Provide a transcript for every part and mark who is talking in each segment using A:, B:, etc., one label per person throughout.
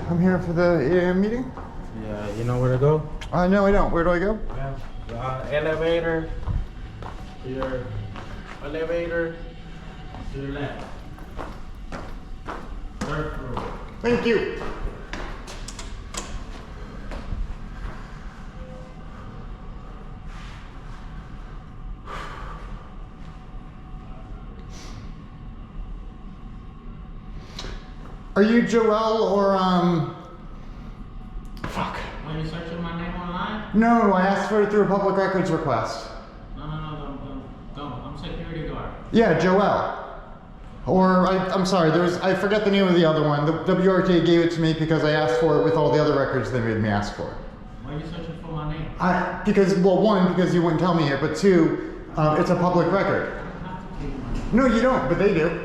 A: I'm here for the 8 a.m. meeting.
B: Yeah, you know where to go?
A: No, I don't. Where do I go?
B: Yeah. Elevator. To your elevator. To the left. Third floor.
A: Thank you. Are you Joel or fuck?
B: Are you searching my name online?
A: No, I asked for it through a public records request.
B: No, don't. I'm security guard.
A: Yeah, Joel. Or I'm sorry, I forget the name of the other one. The WRTA gave it to me because I asked for it with all the other records they made me ask for.
B: Why are you searching for my name?
A: Because, well, one, because you wouldn't tell me it, but two, it's a public record.
B: I don't have to take my name.
A: No, you don't, but they do.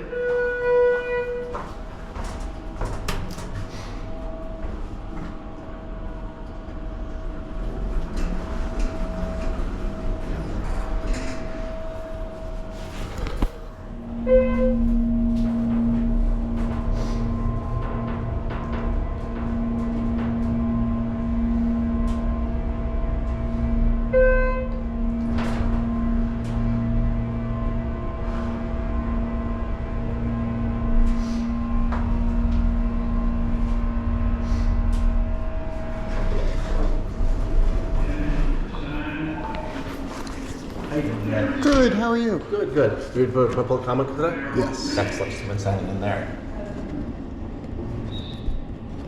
A: Good, how are you?
C: Good, good. You ready for public comment today?
A: Yes.
C: Excellent. Someone signing in there.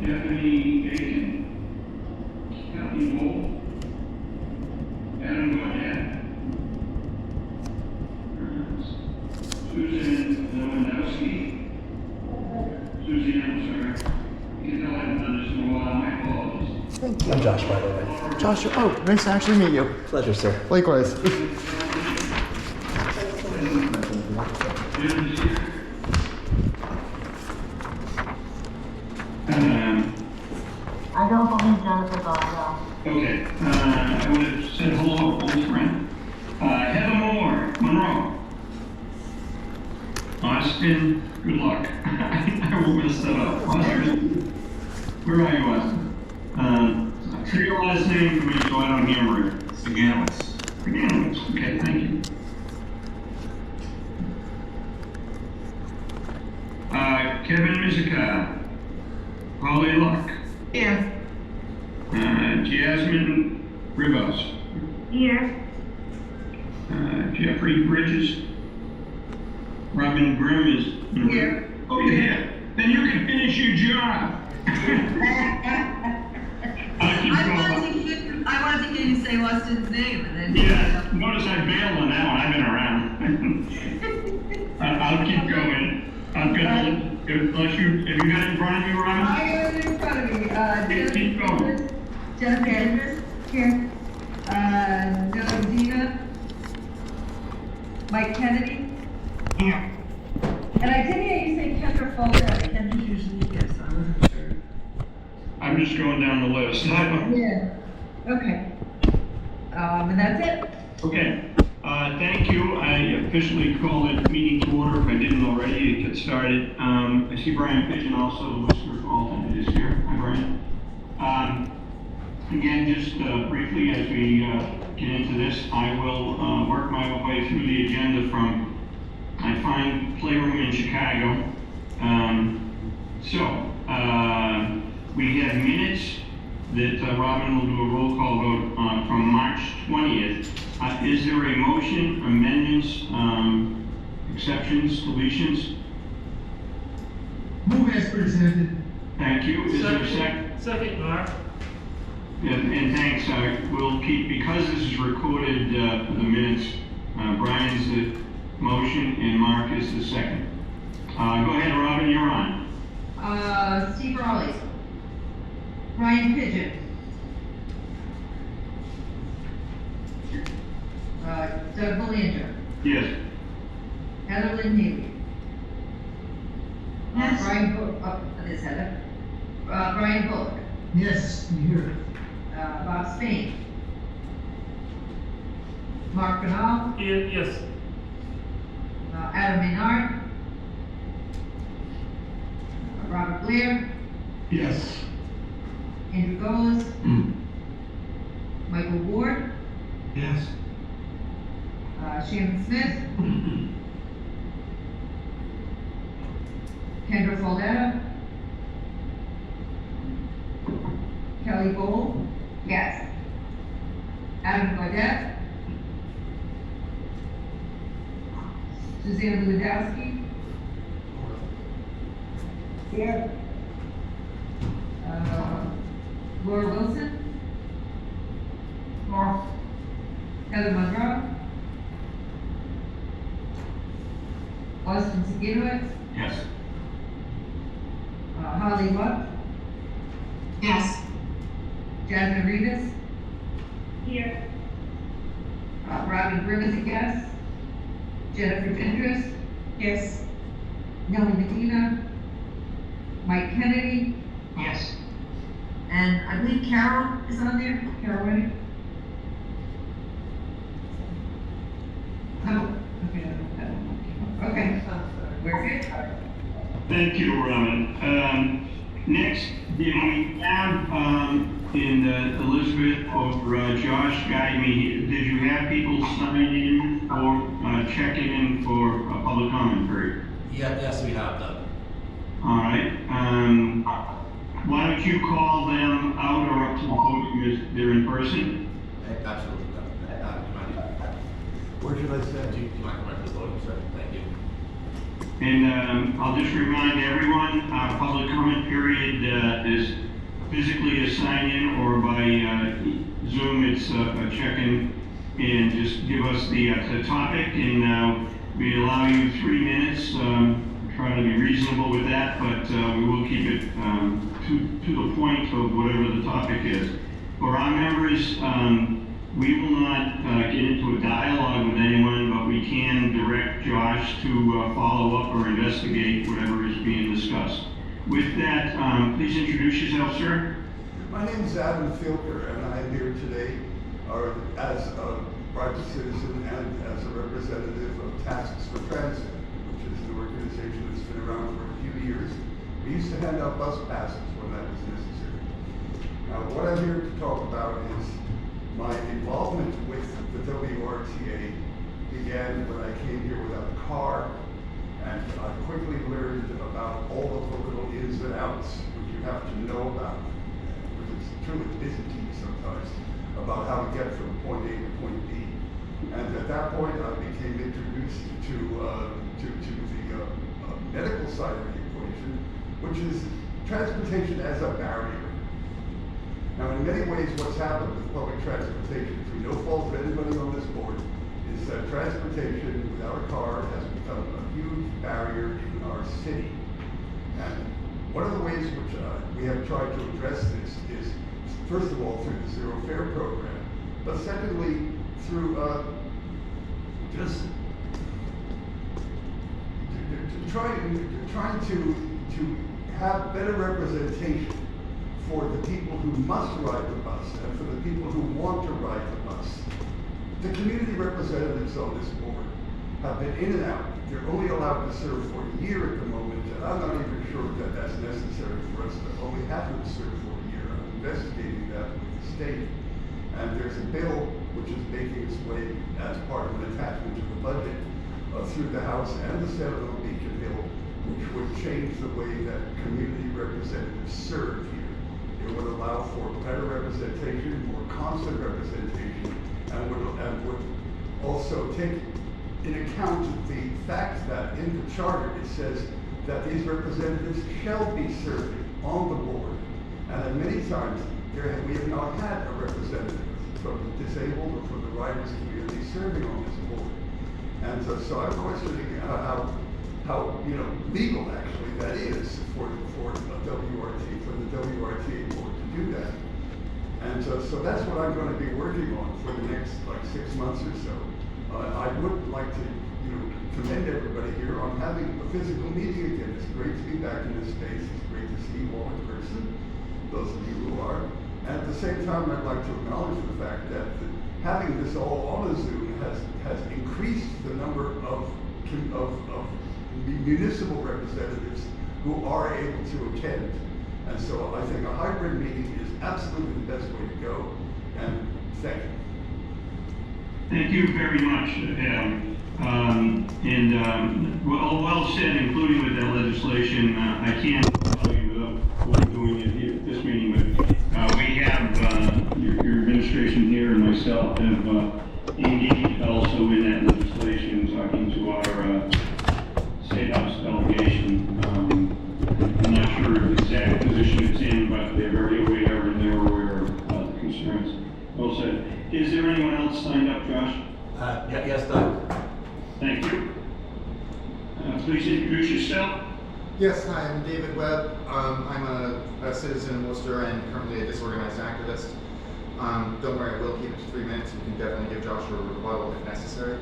D: Deputy Aiken, County Bowl, Adam Goddard, Susan Lewandowski, Susie, I'm sorry, you know I haven't done this in a while, my apologies.
C: I'm Josh, by the way.
A: Josh, oh, nice to actually meet you.
C: Pleasure, sir.
A: Likewise.
E: I don't believe Jennifer's on now.
D: Okay, I would have said hello, old friend. Heather Moore, Monroe. Austin, good luck. I won't mess that up. Austin, where are you, Austin? Say your last name for me so I don't hammer it. Saganowitz. Saganowitz, okay, thank you. Kevin Mizuka. Holly Luck.
E: Here.
D: Jasmine Ribos.
E: Here.
D: Jeffrey Bridges. Robin Grimm is
E: Here.
D: Oh, yeah. Then you can finish your job.
E: I wanted to hear you say Austin's name and then.
D: Yeah, notice I bailed on that one. I've been around. I'll keep going. I've got, unless you, have you got it in front of you, Robin?
E: I got it in front of me.
D: Keep going.
E: Jennifer Andrews, here. Joe Dina. Mike Kennedy.
D: Yeah.
E: And I did hear you say Kendra Folder. Kendra's usually here, so I wasn't sure.
D: I'm just going down the list.
E: Yeah. Okay. And that's it.
D: Okay. Thank you. I officially call it meeting to order. If I didn't already, it gets started. I see Brian Pigeon also, the Whisker alternate is here. Hi, Brian. Again, just briefly as we get into this, I will work my way through the agenda from my fine playroom in Chicago. We have minutes that Robin will do a roll call vote from March 20th. Is there a motion, amendments, exceptions, deletions?
F: Move as presented.
D: Thank you. Is there a second?
B: Second, Mark.
D: And thanks, we'll keep, because this is recorded for the minutes, Brian's the motion and Mark is the second. Go ahead, Robin, you're on.
E: Steve Raleigh. Brian Pigeon. Doug Belanger.
D: Yes.
E: Heather Lynn Haley.
F: Yes.
E: Brian Bullock. That is Heather. Brian Bullock.
F: Yes, I'm here.
E: Bob Spain. Mark Bernal.
B: Yes.
E: Adam Maynard. Robert Blair.
D: Yes.
E: Andrew Goles, Michael Ward,
D: Yes.
E: Shannon Smith, Kendra Foldetta, Kelly Gold, yes. Adam Gaudette, Suzanne Lewandowski, here. Laura Wilson, Heather Monroe, Austin Saginowitz,
D: Yes.
E: Holly Luck,
G: Yes.
E: Jasmine Rivas,
G: Here.
E: Robin Grimm is a yes. Jennifer Gendress,
G: Yes.
E: Nellie Medina, Mike Kennedy,
G: Yes.
E: and I believe Carol is on there. Carol, ready? No. Okay, that one. Okay, we're good.
D: Thank you, Robin. Next, did we have, in Elizabeth or Josh guide me, did you have people sign in or checking in for a public comment period?
C: Yeah, yes, we have them.
D: All right, why don't you call them out or up to the podium if they're in person?
C: Absolutely. Do you mind?
A: Where should I
C: Do
A: send?
C: you mind coming up to the podium, sir? Thank you.
D: And I'll just remind everyone, our public comment period is physically a sign-in or by Zoom, it's a check-in. And just give us the topic, and we allow you 3 minutes. Try to be reasonable with that, but we will keep it to the point of whatever the topic is. For our members, we will not get into a dialogue with anyone, but we can direct Josh to follow up or investigate whatever is being discussed. With that, please introduce yourself, sir.
H: My name is Adam Filker, and I am here today as a private citizen and as a representative of Tasks for Transit, which is an organization that's been around for a few years. We used to hand out bus passes when that was necessary. Now, what I'm here to talk about is my involvement with the WRTA began when I came here without a car, and I quickly learned about all of the little ins and outs which you have to know about, which is truly Byzantine sometimes, about how to get from point A to point B. And at that point, I became introduced to the medical side of the equation, which is transportation as a barrier. Now, in many ways, what's happened with public transportation, through no fault of anybody on this board, is that transportation without a car has become a huge barrier in our city. And one of the ways which we have tried to address this is, first of all, through the Zero Fare program, but secondly, through just trying to have better representation for the people who must ride the bus and for the people who want to ride the bus. The community representatives on this board have been in and out. They're only allowed to serve for a year at the moment, and I'm not even sure that that's necessary for us to only have them serve for a year. I'm investigating that with the state. And there's a bill which is making its way as part of an attachment to the budget through the House and the Senate on Beacon Hill, which would change the way that community representatives serve here. It would allow for better representation, more constant representation, and would also take in account the fact that in the charter it says that these representatives shall be serving on the board. And at many times, we have not had a representative from the disabled or from the riders community serving on this board. And so I'm questioning how legal actually that is for the WRTA board to do that. And so that's what I'm going to be working on for the next 6 months or so. I would like to commend everybody here on having a physical meeting again. It's great to be back in this space. It's great to see you all in person, those of you who are. And at the same time, I'd like to acknowledge the fact that having this all on a Zoom has increased the number of municipal representatives who are able to attend. And so I think a hybrid meeting is absolutely the best way to go, and thank you.
D: Thank you very much, Adam. Well said, including with that legislation. I can't tell you what we're doing here at this meeting, but we have, your administration here and myself have engaged also in that legislation, talking to our State House delegation. I'm not sure of the exact position it's in, but they're very aware and they're aware of the concerns. Well said. Is there anyone else signed up, Josh?
C: Yes, Doug.
D: Thank you. Please introduce yourself.
A: Yes, hi, I'm David Webb. I'm a citizen in Worcester and currently a disorganized activist. Don't worry, I will keep it to 3 minutes. You can definitely give Joshua a rebuttal if necessary.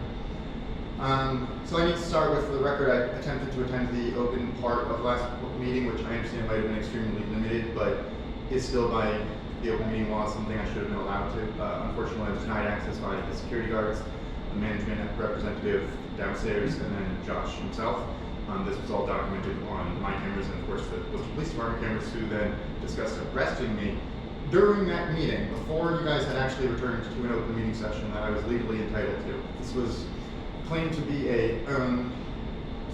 A: So I need to start with, for the record, I attempted to attend the open part of last meeting, which I understand might have been extremely limited, but is still by the open meeting law something I should have been allowed to. Unfortunately, I was denied access by the security guards, the management representative downstairs, and then Josh himself. This was all documented on my cameras and of course the Worcester Police Department cameras, who then discussed arresting me during that meeting, before you guys had actually returned to an open meeting session that I was legally entitled to. This was claimed to be a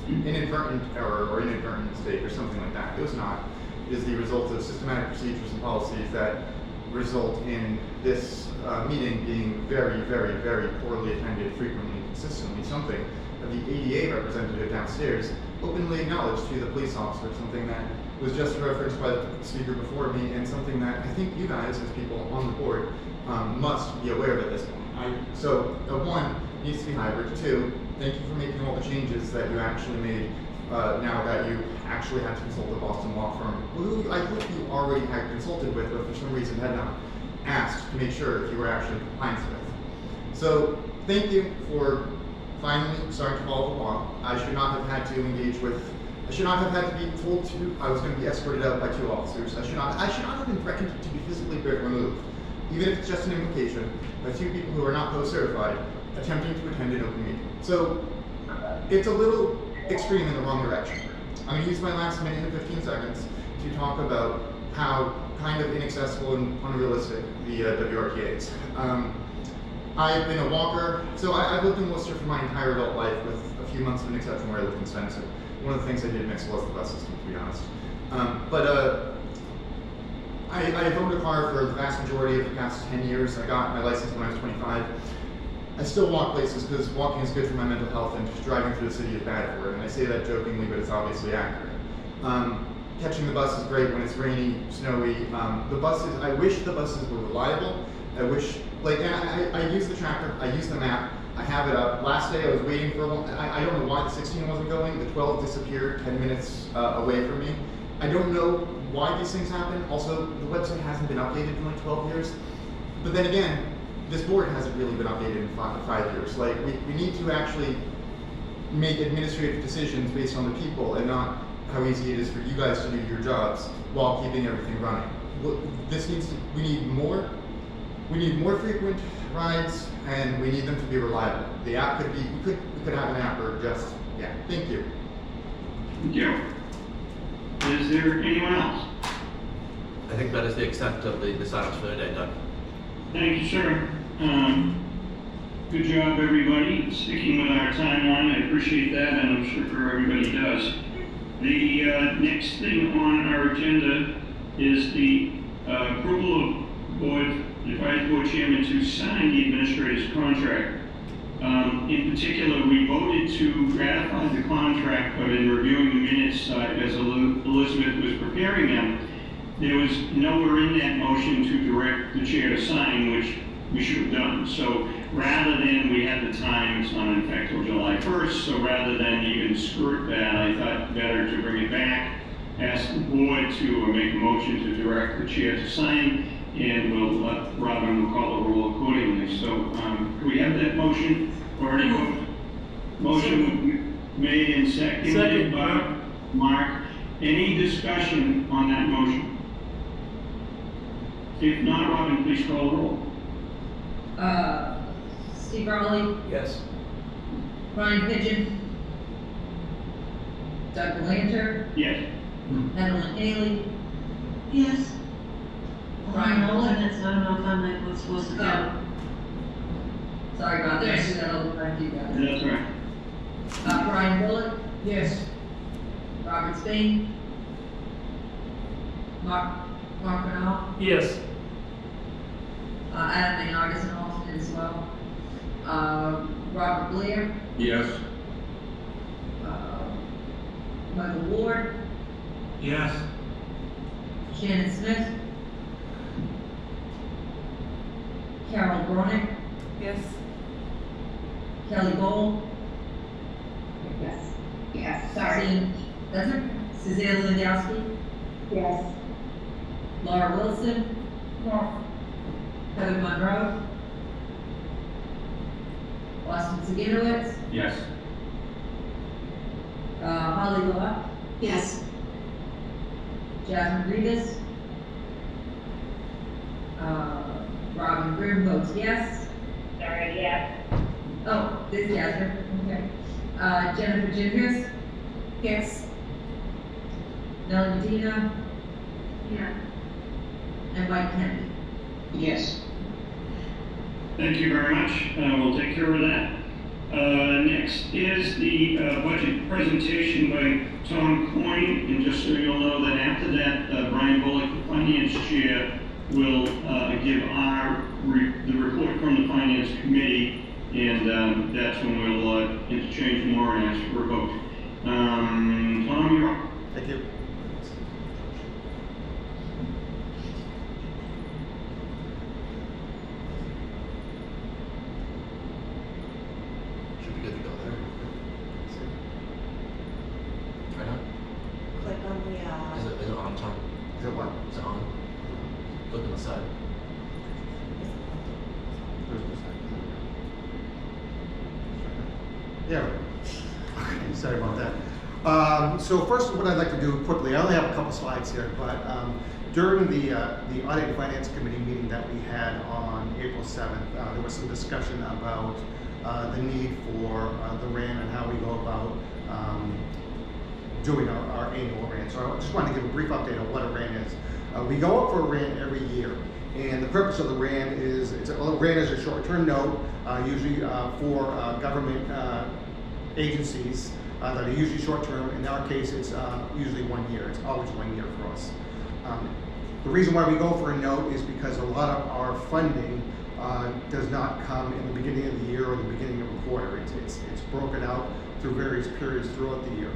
A: inadvertent error or inadvertent mistake or something like that. It was not. It is the result of systematic procedures and policies that result in this meeting being very, very, very poorly attended, frequently and consistently. Something that the ADA representative downstairs openly acknowledged to the police officer, something that was just referenced by the speaker before me, and something that I think you guys, as people on the board, must be aware of at this point. So, one, needs to be hybrid. Two, thank you for making all the changes that you actually made now that you actually had to consult a Boston law firm, who I hope you already had consulted with, but for some reason had not asked to make sure if you were actually in compliance with. So, thank you for finally starting to follow the law. I should not have had to engage with, I should not have had to be told to, I was going to be escorted out by 2 officers. I should not have been threatened to be physically removed, even if it's just an invocation, by 2 people who are not post-certified, attempting to attend an open meeting. So, it's a little extreme in the wrong direction. I'm going to use my last minute and 15 seconds to talk about how kind of inaccessible and unrealistic the WRTA is. I've been a walker, so I've lived in Worcester for my entire adult life, with a few months of an exception where I lived in Spencer. One of the things I did miss was the bus system, to be honest. I've owned a car for the vast majority of the past 10 years. I got my license when I was 25. I still walk places because walking is good for my mental health and driving through the city is bad for it. And I say that jokingly, but it's obviously accurate. Catching the bus is great when it's rainy, snowy. The buses, I wish the buses were reliable. I wish, and I use the tracker, I use the map, I have it up. Last day I was waiting for one, I don't know why the 16 wasn't going, the 12 disappeared 10 minutes away from me. I don't know why these things happen. Also, the website hasn't been updated in like 12 years. But then again, this board hasn't really been updated in 5 years. Like, we need to actually make administrative decisions based on the people and not how easy it is for you guys to do your jobs while keeping everything running. We need more frequent rides, and we need them to be reliable. The app could be, we could have an app or just, yeah, thank you.
D: Thank you. Is there anyone else?
C: I think that is the extent of the silence for the day, Doug.
D: Thank you, sir. Good job, everybody, sticking with our timeline. I appreciate that, and I'm sure everybody does. The next thing on our agenda is the approval of the advisory board chairman to sign the administrator's contract. In particular, we voted to ratify the contract, but in reviewing the minutes as Elizabeth was preparing them, there was nowhere in that motion to direct the chair to sign, which we should have done. So rather than, we had the time, it's not in effect till July 1st, so rather than even skirt that, I thought better to bring it back, ask the board to make a motion to direct the chair to sign, and we'll let Robin call the roll accordingly. So can we have that motion already? Motion made and seconded by Mark. Any discussion on that motion? If not, Robin, please call the roll.
E: Steve Rowley,
C: Yes.
E: Brian Pigeon, Doug Lanter,
D: Yes.
E: Madeline Haley,
G: Yes.
E: Brian Nolan?
G: I don't know if I'm like, supposed to go.
E: Sorry about that, I do that all the time, you guys.
D: That's right.
E: Brian Bullock,
F: Yes.
E: Robert Spain, Mark Bernal,
B: Yes.
E: Adam Maynard is an alternate as well. Robert Blair,
D: Yes.
E: Michael Ward,
B: Yes.
E: Shannon Smith, Carol Bronick,
G: Yes.
E: Kelly Gold,
G: Yes. Yes, sorry.
E: Suzanne, that's it, Suzanne Lewandowski,
G: Yes.
E: Laura Wilson,
G: Yes.
E: Heather Monroe, Austin Zaginowitz,
D: Yes.
E: Holly Law,
G: Yes.
E: Jasmine Rivas, Robin Grimm votes yes.
G: Sorry, yes.
E: Oh, this is Jasmine, okay. Jennifer Gingrist,
G: Yes.
E: Melanie Medina,
G: Yeah.
E: and Mike Kennedy.
G: Yes.
D: Thank you very much. We'll take care of that. Next is the budget presentation by Tom Coyne. And just so you'll know that after that, Brian Bullock, the finance chair, will give the report from the finance committee. And that's when we'll interchange more and ask for a vote. Tom, you're up.
A: Thank you.
C: Should be good to go there. Right now?
I: Click on the,
C: Is it on, Tom?
A: Is it what?
C: Is it on? Look on the side.
A: Yeah. Okay, sorry about that. So first, what I'd like to do quickly, I only have a couple slides here, but during the Audit and Finance Committee meeting that we had on April 7th, there was some discussion about the need for the RAN and how we go about doing our annual RAN. So I just wanted to give a brief update on what a RAN is. We go up for a RAN every year. And the purpose of the RAN is, RAN is a short-term note, usually for government agencies that are usually short-term. In our case, it's usually 1 year. It's always 1 year for us. The reason why we go for a note is because a lot of our funding does not come in the beginning of the year or the beginning of a quarter. It's broken out through various periods throughout the year.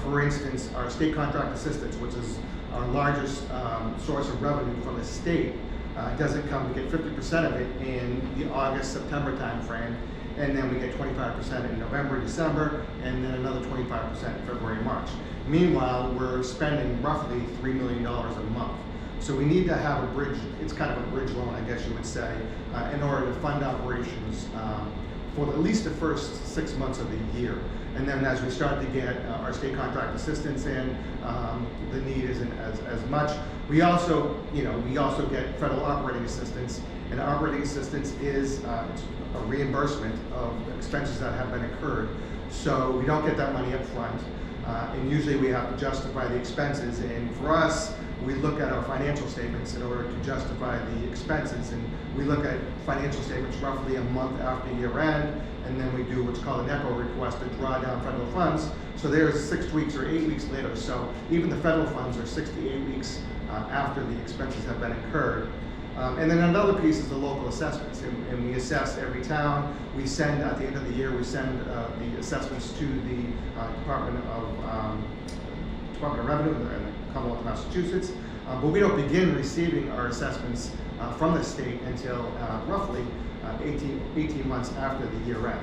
A: For instance, our state contract assistance, which is our largest source of revenue from the state, doesn't come. We get 50% of it in the August-September timeframe, and then we get 25% in November, December, and then another 25% in February, March. Meanwhile, we're spending roughly $3 million a month. So we need to have a bridge, it's kind of a bridge loan, I guess you would say, in order to fund operations for at least the first 6 months of the year. And then as we start to get our state contract assistance in, the need isn't as much. We also get federal operating assistance, and operating assistance is a reimbursement of expenses that have been incurred. So we don't get that money up front, and usually we have to justify the expenses. And for us, we look at our financial statements in order to justify the expenses, and we look at financial statements roughly a month after year end, and then we do what's called an ECHO request to draw down federal funds. So there's 6 weeks or 8 weeks later. So even the federal funds are 6 to 8 weeks after the expenses have been incurred. And then another piece is the local assessments, and we assess every town. We send, at the end of the year, we send the assessments to the Department of Revenue in the Commonwealth of Massachusetts. But we don't begin receiving our assessments from the state until roughly 18 months after the year end.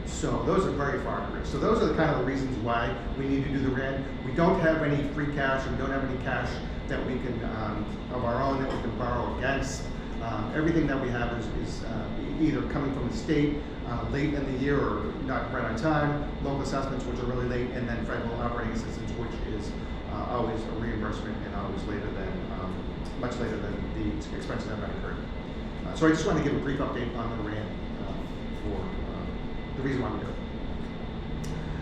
A: So those are very far in reach. So those are the kind of the reasons why we need to do the RAN. We don't have any free cash, and we don't have any cash that we can, of our own, that we can borrow against. Everything that we have is either coming from the state late in the year or not right on time, local assessments which are really late, and then federal operating assistance, which is always a reimbursement and always later than, much later than the expenses have been incurred. So I just want to give a brief update on the RAN for the reason why we do it.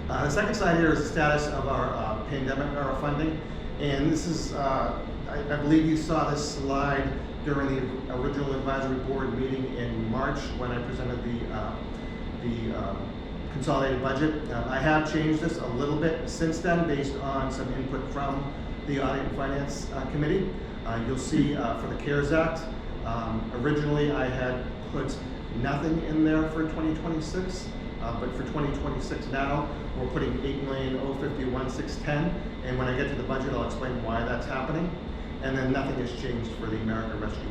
A: The second slide here is the status of our pandemic era funding. And this is, I
J: I believe you saw this slide during the original advisory board meeting in March when I presented the consolidated budget. I have changed this a little bit since then based on some input from the Audit and Finance Committee. You'll see for the CARES Act, originally I had put nothing in there for 2026, but for 2026 now, we're putting $8,050,1,610, and when I get to the budget, I'll explain why that's happening. And then nothing has changed for the American Rescue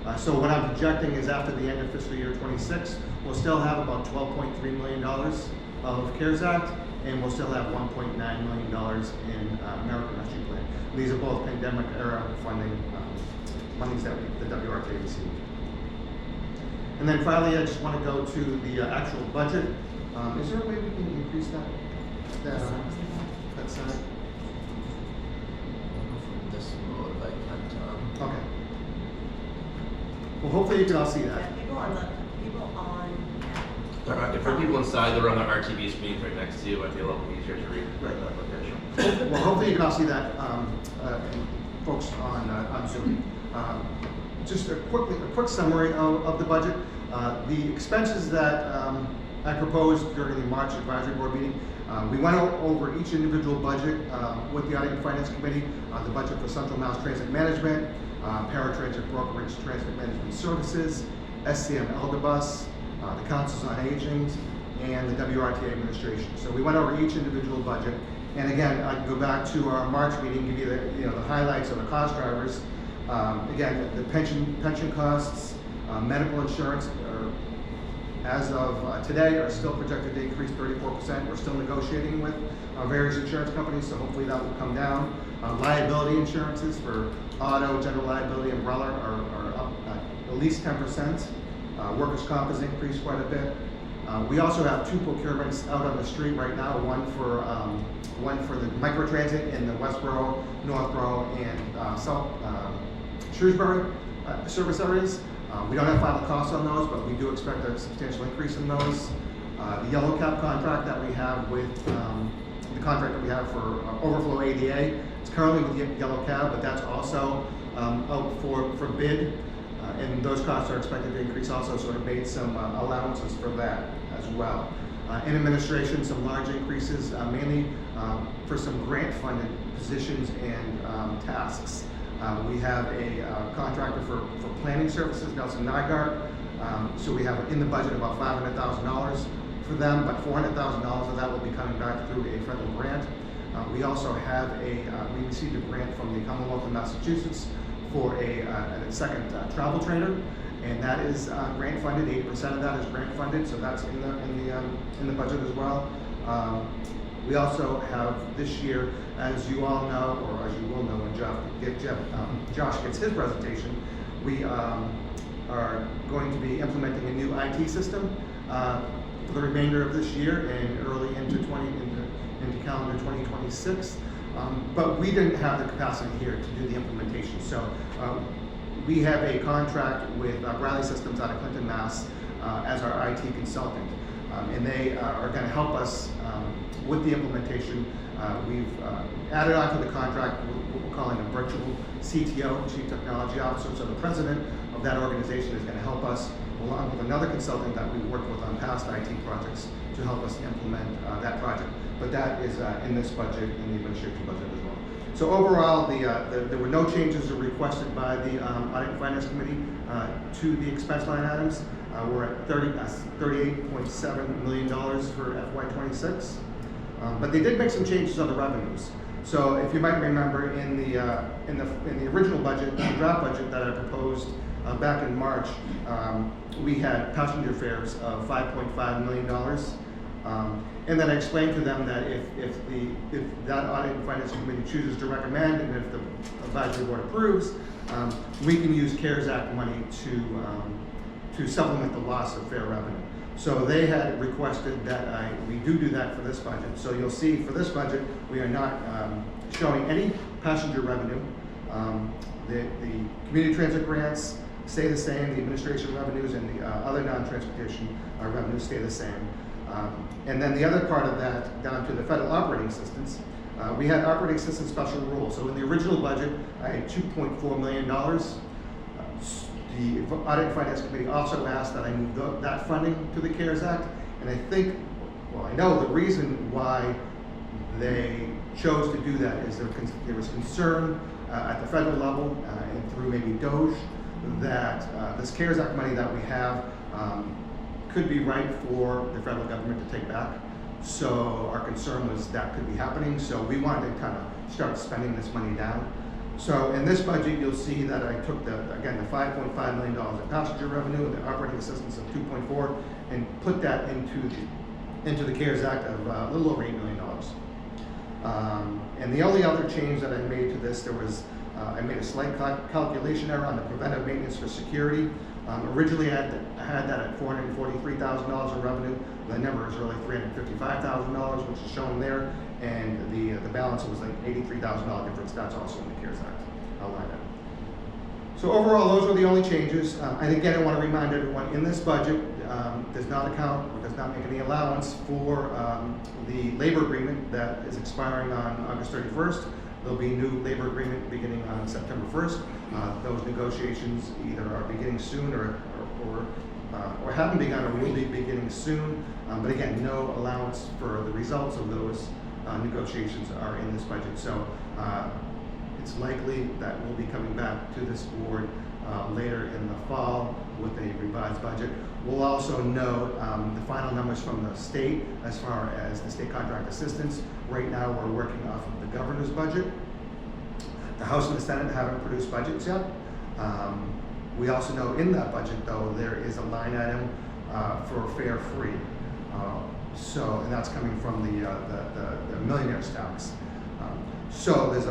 J: Plan. So what I'm projecting is after the end of fiscal year 26, we'll still have about $12.3 million of CARES Act, and we'll still have $1.9 million in American Rescue Plan. These are both pandemic era funding, monies that the WRTA received. And then finally, I just want to go to the actual budget. Is there a way we can increase that side?
C: This mode, if I can, Tom.
J: Okay. Well, hopefully you can all see
I: Yeah,
J: that.
I: people on.
C: For people inside, they're on the RTV screen right next to you. It might be a little easier to read.
J: Right.
C: The application.
J: Well, hopefully you can all see that, folks on Zoom. Just a quick summary of the budget. The expenses that I proposed during the March advisory board meeting, we went over each individual budget with the Audit and Finance Committee, the budget for Central Mass Transit Management, Paratransit Brokerage Transit Management Services, SCM Elderbus, the Councils on Aging, and the WRTA administration. So we went over each individual budget. And again, I can go back to our March meeting, give you the highlights of the cost drivers. Again, the pension costs, medical insurance, as of today, are still projected to increase 34%. We're still negotiating with various insurance companies, so hopefully that will come down. Liability insurances for auto, general liability, umbrella are up at least 10%. Workers' comp has increased quite a bit. We also have two procurements out on the street right now, one for the microtransit in the Westboro, Northboro, and South Shrewsbury service areas. We don't have final costs on those, but we do expect a substantial increase in those. The yellow cab contract that we have with the contract that we have for overflow ADA, it's currently with yellow cab, but that's also out for bid. And those costs are expected to increase also, so it made some allowances for that as well. In administration, some large increases, mainly for some grant-funded positions and tasks. We have a contractor for planning services, Nelson Nygaard. So we have in the budget about $500,000 for them, but $400,000 of that will be coming back through a federal grant. We also have we received a grant from the Commonwealth of Massachusetts for a second travel trainer, and that is grant funded. 80% of that is grant funded, so that's in the budget as well. We also have this year, as you all know, or as you will know when Josh gets his presentation, we are going to be implementing a new IT system for the remainder of this year and early into calendar 2026. But we didn't have the capacity here to do the implementation. So we have a contract with Bradley Systems out of Clinton, Mass. As our IT consultant. And they are going to help us with the implementation. We've added on to the contract what we're calling a virtual CTO, Chief Technology Officer. So the president of that organization is going to help us, along with another consultant that we've worked with on past IT projects, to help us implement that project. But that is in this budget, in the administration budget as well. So overall, there were no changes requested by the Audit and Finance Committee to the expense line items. We're at $38.7 million for FY26. But they did make some changes on the revenues. So if you might remember in the original budget, the draft budget that I proposed back in March, we had passenger fares of $5.5 million. And then I explained to them that if that Audit and Finance Committee chooses to recommend, and if the advisory board approves, we can use CARES Act money to supplement the loss of fare revenue. So they had requested that we do that for this budget. So you'll see for this budget, we are not showing any passenger revenue. The community transit grants stay the same, the administration revenues and the other non-transportation revenues stay the same. And then the other part of that, down to the federal operating assistance, We had operating system special rules. So in the original budget, I had $2.4 million. The Audit and Finance Committee also asked that I move that funding to the CARES Act. And I think, well, I know the reason why they chose to do that is there was concern at the federal level and through maybe DOGE that this CARES Act money that we have could be right for the federal government to take back. So our concern was that could be happening. So we wanted to kind of start spending this money down. So in this budget, you'll see that I took the $5.5 million of passenger revenue, the operating assistance of 2.4, and put that into the CARES Act of a little over $8 million. And the only other change that I made to this, I made a slight calculation error on the preventive maintenance for security. Originally, I had that at $443,000 of revenue. The number is really $355,000, which is shown there, and the balance was like $83,000 difference. That's also in the CARES Act line item. So overall, those were the only changes. And again, I want to remind everyone, in this budget, does not make any allowance for the labor agreement that is expiring on August 31st. There'll be a new labor agreement beginning on September 1st. Those negotiations either are beginning soon or haven't begun or will be beginning soon. But again, no allowance for the results of those negotiations are in this budget. So it's likely that we'll be coming back to this board later in the fall with a revised budget. We'll also note the final numbers from the state as far as the state contract assistance. Right now, we're working off of the governor's budget. The House and the Senate haven't produced budgets yet. We also know in that budget, though, there is a line item for fare free. And that's coming from the millionaire's tax. So there's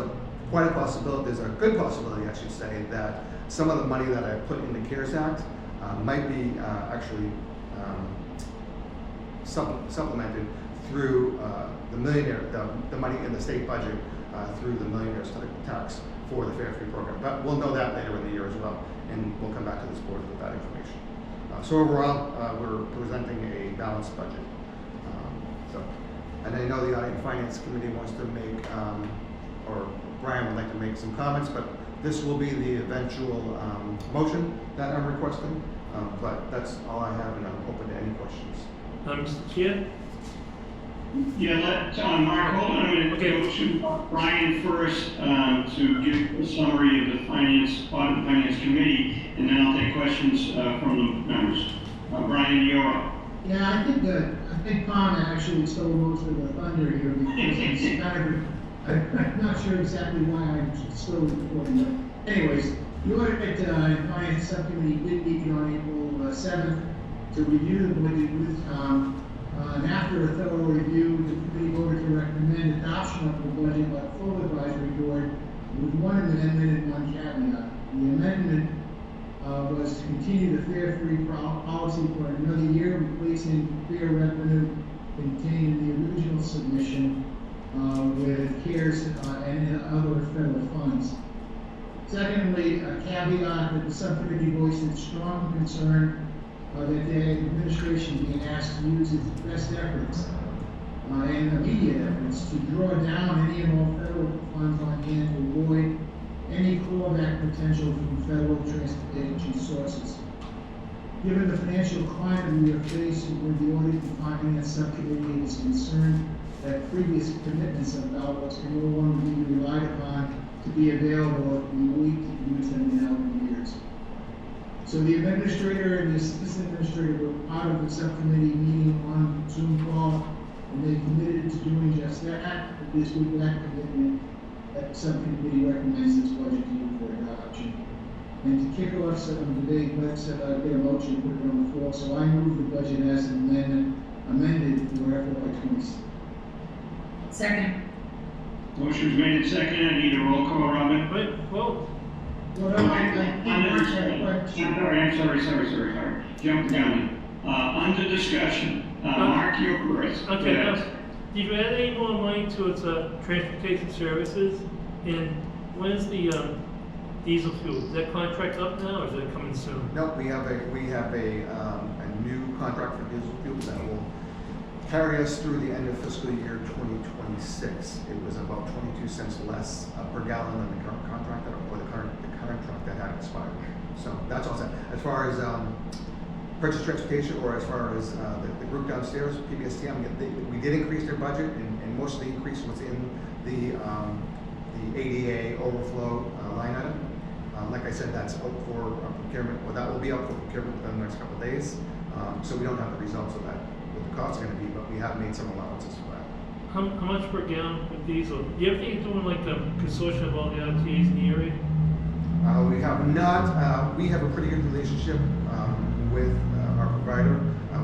J: quite a possibility, there's a good possibility, I should say, that some of the money that I put in the CARES Act might be actually supplemented through the money in the state budget through the millionaire's tax for the fare free program. But we'll know that later in the year as well, and we'll come back to this board with that information. So overall, we're presenting a balanced budget. And I know the Audit and Finance Committee wants to make, or Brian would like to make some comments, but this will be the eventual motion that I'm requesting. But that's all I have, and I'm open to any questions.
B: Mr. Chair?
D: Yeah, let Mark, hold on a minute.
B: Okay.
D: Go to Brian first to give a summary of the Audit and Finance Committee, and then I'll take questions from the members. Brian, you're up.
F: Yeah, I think Tom actually stole most of the thunder here because it's kind of, I'm not sure exactly why I stole it before, but anyways, the Audit and Finance Subcommittee did meet on April 7th to review the budget with Tom. And after a thorough review, the committee voted to recommend adoption of the budget by full advisory board with one amendment and one caveat. The amendment was to continue the fare-free policy for another year, replacing fare revenue contained in the original submission with CARES and other federal funds. Secondly, a caveat that the subcommittee voiced its strong concern that the administration being asked to use its best efforts and immediate efforts to draw down any and all federal funds on hand to avoid any clawback potential from federal transportation sources. Given the financial climate we are facing with the Audit and Finance Subcommittee is concerned that previous commitments of dollars can no longer be relied upon to be available if we wait to use them in outer years. So the administrator and the assistant administrator were part of the subcommittee meeting on Zoom call, and they committed to doing just that. This would be that commitment that the subcommittee recommends this budget to you for adoption. And to kick off some debate, let's get a motion put it on the floor. So I move the budget as amended for FY20.
G: Second.
D: Motion's made and seconded. I need a roll call, Robin.
B: Wait, whoa.
F: Well, no,
D: I'm sorry. Jump down. Under discussion, Mark, you're first.
K: Okay, did you add any more money towards transportation services? And when is the diesel fuel? Is that contract up now, or is that coming soon?
J: No, we have a new contract for diesel fuel that will carry us through the end of fiscal year 2026. It was about 22 cents less per gallon than the current contract or the current contract that had expired. So that's all set. As far as purchase transportation, or as far as the group downstairs, PBSTM, we did increase their budget, and most of the increase was in the ADA overflow line item. Like I said, that's out for procurement, or that will be out for procurement within the next couple of days. So we don't have the results of that, what the costs are going to be, but we have made some allowances for that.
K: How much per gallon with diesel? Do you ever think of doing like the consortium of all the RTAs in the area?
J: We have not. We have a pretty good relationship with our provider.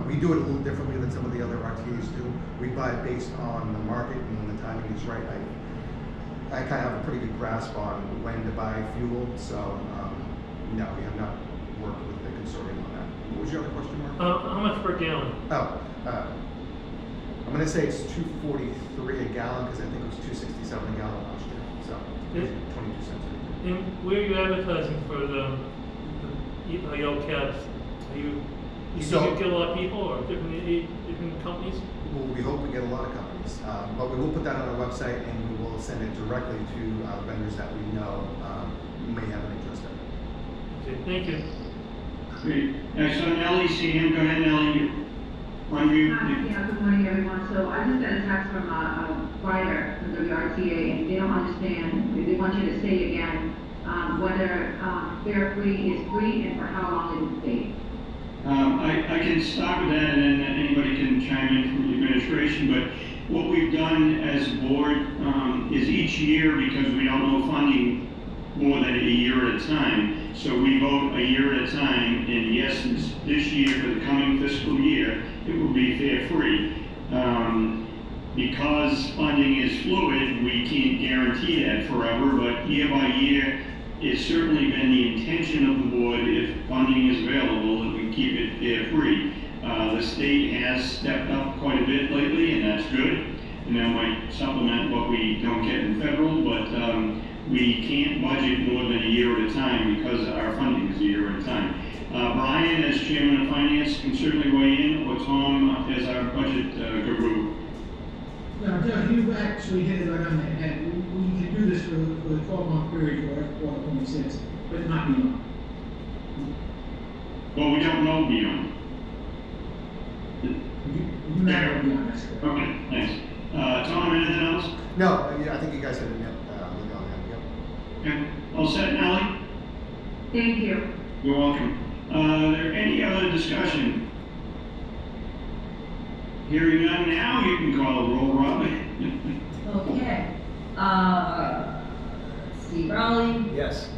J: We do it a little differently than some of the other RTAs do. We buy it based on the market, and when the timing is right. I kind of have a pretty good grasp on when to buy fuel, so no, we have not worked with the consortium on that. What was your other question, Mark?
K: How much per gallon?
J: I'm going to say it's $2.43 a gallon because I think it was $2.67 a gallon last year. So 22 cents.
K: And where are you advertising for the yellow cabs? You think you get a lot of people or different companies?
J: Well, we hope we get a lot of companies, but we will put that on our website, and we will send it directly to vendors that we know may have an interest in.
K: Okay, thank you.
D: Great. Next on Nellie, Sam, go ahead, Nellie.
E: Yeah, good morning, everyone. So I just got a text from a writer from WRTA, and they don't understand, they want you to say again, whether fare free is free and for how long it will stay.
D: I can start with that, and then anybody can chime in from the administration, but what we've done as a board is each year, because we don't know funding more than a year at a time, so we vote a year at a time, and yes, this year, for the coming fiscal year, it will be fare free. Because funding is fluid, we can't guarantee that forever, but year by year, it's certainly been the intention of the board, if funding is available, that we keep it fare free. The state has stepped up quite a bit lately, and that's good, and that might supplement what we don't get in federal, but we can't budget more than a year at a time because our funding is a year at a time. Brian, as chairman of finance, can certainly weigh in, or Tom, as our budget guru.
F: No, Doug, you actually hit it right on the head. We can do this for the 12-month period for FY26, but not beyond.
D: Well, we don't know beyond.
F: You never beyond, that's correct.
D: Okay, thanks. Tom, anything else?
J: No, yeah, I think you guys hit it on that. Yep.
D: Okay. All set, Nellie?
E: Thank you.
D: You're welcome. There any other discussion? Hearing none now, you can call a roll, Robin.
G: Okay. Steve Rowley,
C: Yes.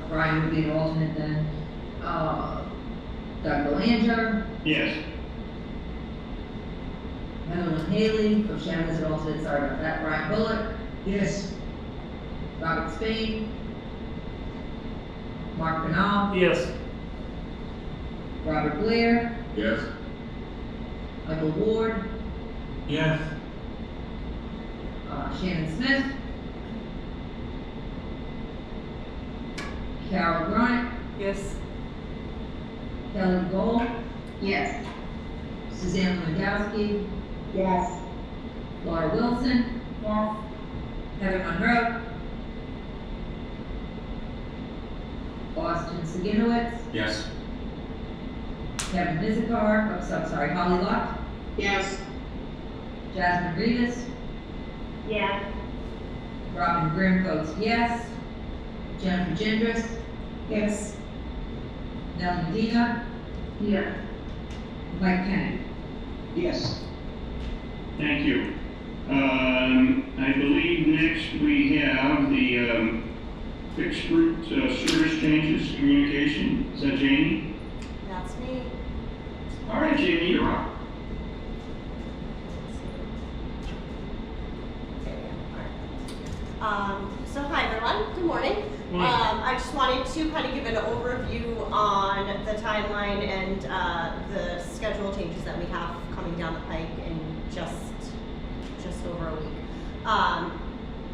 G: Brian would be an alternate then. Doug Belanger,
D: Yes.
G: Madeline Haley, from Shannon as an alternate, sorry about that. Brian Bullock,
F: Yes,
G: Robert Spade, Mark Bernal,
K: Yes.
G: Robert Blair,
C: Yes.
G: Michael Ward,
B: Yes.
G: Shannon Smith, Carol Grant,
I: Yes.
G: Kelly Gold,
E: Yes.
G: Suzanne Lewandowski,
E: Yes.
G: Laura Wilson,
E: Yes.
G: Heather Monroe, Austin Saginowitz,
C: Yes.
G: Kevin Mizikar, Holly Lott,
E: Yes.
G: Jasmine Rivas,
E: Yes.
G: Robin Grimm votes yes, Jennifer Gendris,
E: Yes.
G: Nellie Medina,
E: Yes.
G: Mike Kennedy.
F: yes.
D: Thank you. I believe next we have the fixed route service changes communication. Is that Jamie?
I: That's me.
D: All right, Jamie, you're up.
I: So hi everyone, good morning.
K: Morning.
I: I just wanted to kind of give an overview on the timeline and the schedule changes that we have coming down the pike in just over a week.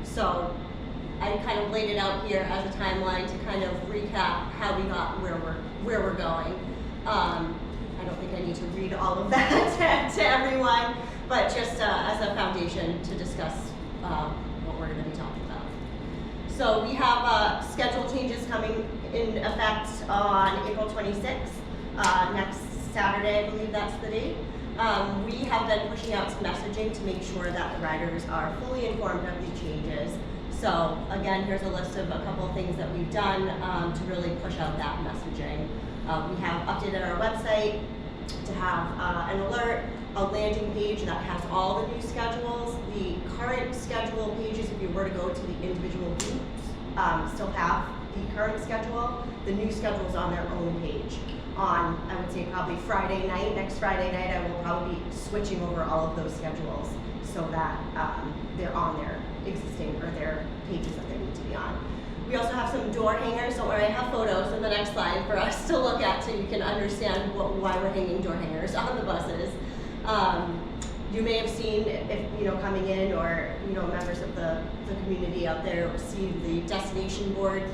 I: So I kind of laid it out here as a timeline to kind of recap how we got where we're going. I don't think I need to read all of that. but just as a foundation to discuss what we're going to be talking about. So we have schedule changes coming in effect on April 26th, next Saturday, I believe that's the date. We have been pushing out some messaging to make sure that the riders are fully informed of the changes. So again, here's a list of a couple of things that we've done to really push out that messaging. We have updated our website to have an alert, a landing page that has all the new schedules. The current schedule pages, if you were to go to the individual groups, still have the current schedule. The new schedule is on their own page. On, I would say, probably Friday night, next Friday night, I will probably be switching over all of those schedules so that they're on their existing or their pages that they need to be on. We also have some door hangers. Don't worry, I have photos in the next slide for us to look at so you can understand why we're hanging door hangers on the buses. You may have seen, if coming in, or members of the community out there see the destination board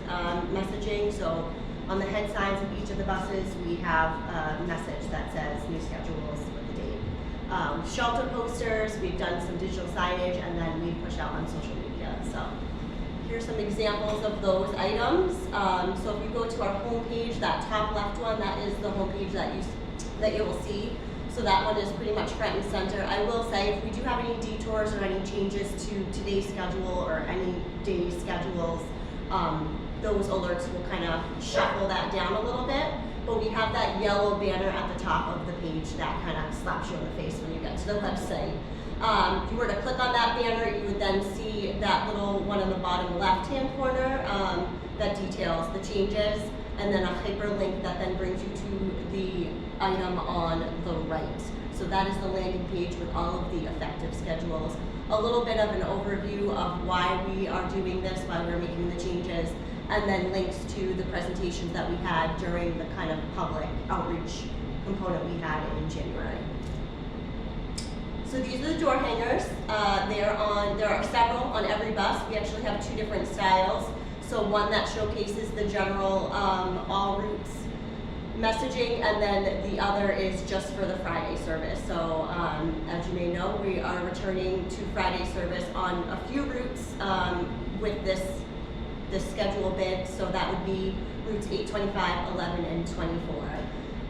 I: messaging. So on the head signs of each of the buses, we have a message that says new schedules with the date. Shelter posters, we've done some digital signage, and then we push out on social media. So here's some examples of those items. So if you go to our homepage, that top left one, that is the homepage that you will see. So that one is pretty much front and center. I will say, if we do have any detours or any changes to today's schedule or any day's schedules, those alerts will kind of shuffle that down a little bit. But we have that yellow banner at the top of the page that kind of slaps you in the face when you get to the website. If you were to click on that banner, you would then see that little one in the bottom left-hand corner that details the changes, and then a hyperlink that then brings you to the item on the right. So that is the landing page with all of the effective schedules. A little bit of an overview of why we are doing this, why we're making the changes, and then links to the presentations that we had during the kind of public outreach component we had in January. So these are the door hangers. There are several on every bus. We actually have two different styles. So one that showcases the general all routes messaging, and then the other is just for the Friday service. So as you may know, we are returning to Friday service on a few routes with this schedule bid. So that would be routes 8, 25, 11, and 24.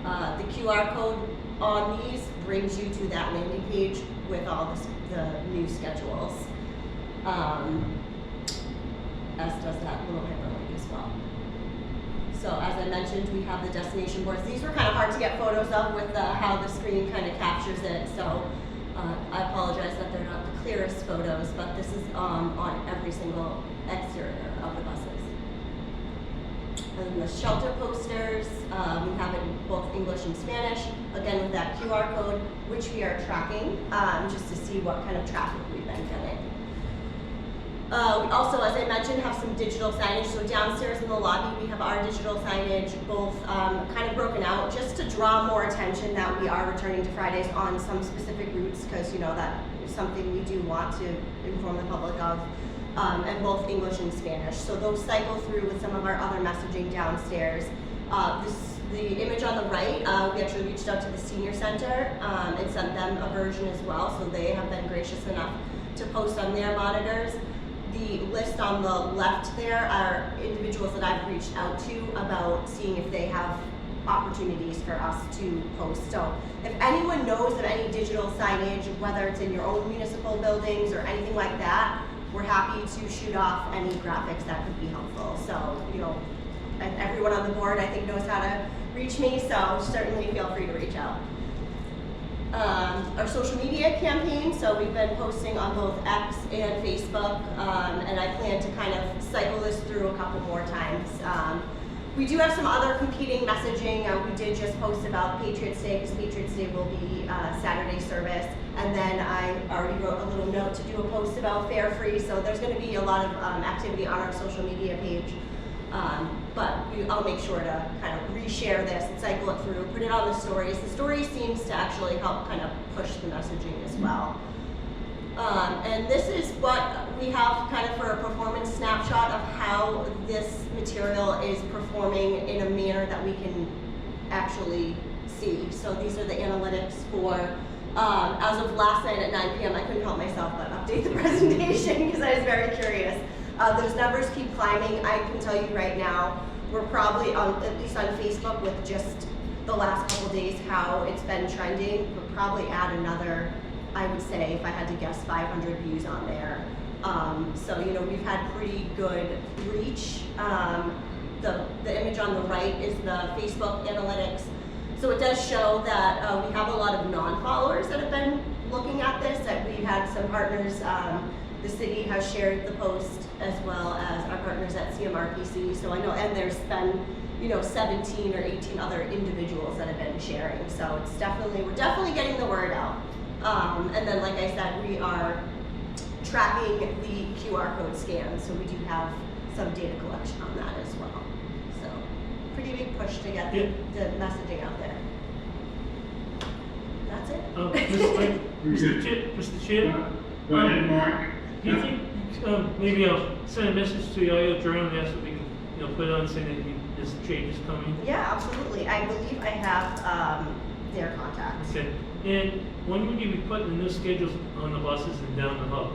I: The QR code on these brings you to that landing page with all the new schedules. As does that little hyperlink as well. So as I mentioned, we have the destination boards. These were kind of hard to get photos of with how the screen kind of captures it. So I apologize that they're not the clearest photos, but this is on every single exterior of the buses. And the shelter posters, we have it in both English and Spanish, again with that QR code, which we are tracking just to see what kind of traffic we've been getting. We also, as I mentioned, have some digital signage. So downstairs in the lobby, we have our digital signage, both kind of broken out, just to draw more attention that we are returning to Fridays on some specific routes, because that is something we do want to inform the public of, and both English and Spanish. So those cycle through with some of our other messaging downstairs. The image on the right, we actually reached out to the senior center and sent them a version as well, so they have been gracious enough to post on their monitors. The list on the left there are individuals that I've reached out to about seeing if they have opportunities for us to post. So if anyone knows of any digital signage, whether it's in your own municipal buildings or anything like that, we're happy to shoot off any graphics that could be helpful. So, and everyone on the board I think knows how to reach me, so certainly feel free to reach out. Our social media campaign, so we've been posting on both X and Facebook, and I plan to kind of cycle this through a couple more times. We do have some other competing messaging. We did just post about Patriots Day, because Patriots Day will be Saturday service, and then I already wrote a little note to do a post about fare free, so there's going to be a lot of activity on our social media page. But I'll make sure to kind of reshare this and cycle it through, put it on the stories. The story seems to actually help kind of push the messaging as well. And this is what we have kind of for a performance snapshot of how this material is performing in a manner that we can actually see. So these are the analytics for As of last night at 9 p.m., I couldn't help myself but update the presentation because I was very curious. Those numbers keep climbing. I can tell you right now, we're probably on, at least on Facebook with just the last couple days, how it's been trending. We'll probably add another, I would say, if I had to guess, 500 views on there. So, you know, we've had pretty good reach. The image on the right is the Facebook analytics. So it does show that we have a lot of non-followers that have been looking at this. That we've had some partners, the city has shared the post as well as our partners at CMRPC. So I know, and there's been, you know, 17 or 18 other individuals that have been sharing. So it's definitely, we're definitely getting the word out. And then, like I said, we are tracking the QR code scan. So we do have some data collection on that as well. So pretty big push to get the messaging out there. That's it.
K: Mr. Chair?
D: Go ahead, Mark.
K: Do you think, maybe I'll send a message to the audio journalist so we can, you know, put it on saying that this change is coming?
I: Yeah, absolutely. I believe I have their contacts.
K: Okay. And when would you be putting the new schedules on the buses and down the hub?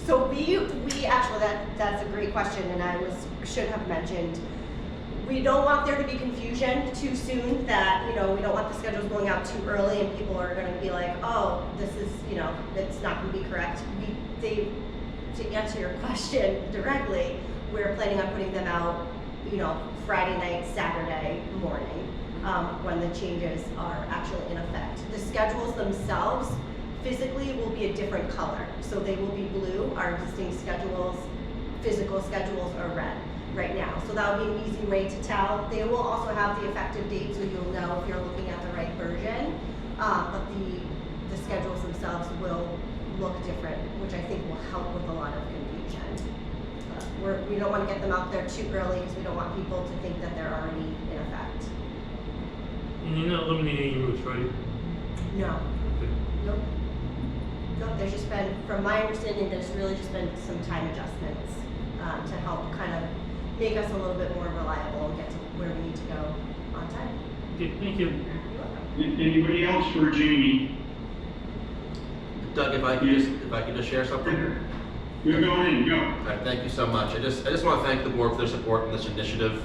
I: So we actually, that's a great question, and I should have mentioned, we don't want there to be confusion too soon, that, you know, we don't want the schedules going out too early and people are going to be like, oh, this is, you know, it's not going to be correct. To answer your question directly, we're planning on putting them out, you know, Friday night, Saturday morning, when the changes are actually in effect. The schedules themselves physically will be a different color. So they will be blue. Our existing schedules, physical schedules, are red right now. So that would be an easy way to tell. They will also have the effective date, so you'll know if you're looking at the right version. But the schedules themselves will look different, which I think will help with a lot of confusion. We don't want to get them out there too early because we don't want people to think that they're already in effect.
K: And you're not eliminating any routes, right?
I: No.
K: Okay.
I: Nope. Nope, there's just been, from my understanding, there's really just been some time adjustments to help kind of make us a little bit more reliable and get to where we need to go on time.
K: Okay, thank you.
I: You're welcome.
D: Anybody else for Jamie?
C: Doug, if I could just share something.
D: You're going in, go.
C: All right, thank you so much. I just want to thank the board for their support in this initiative,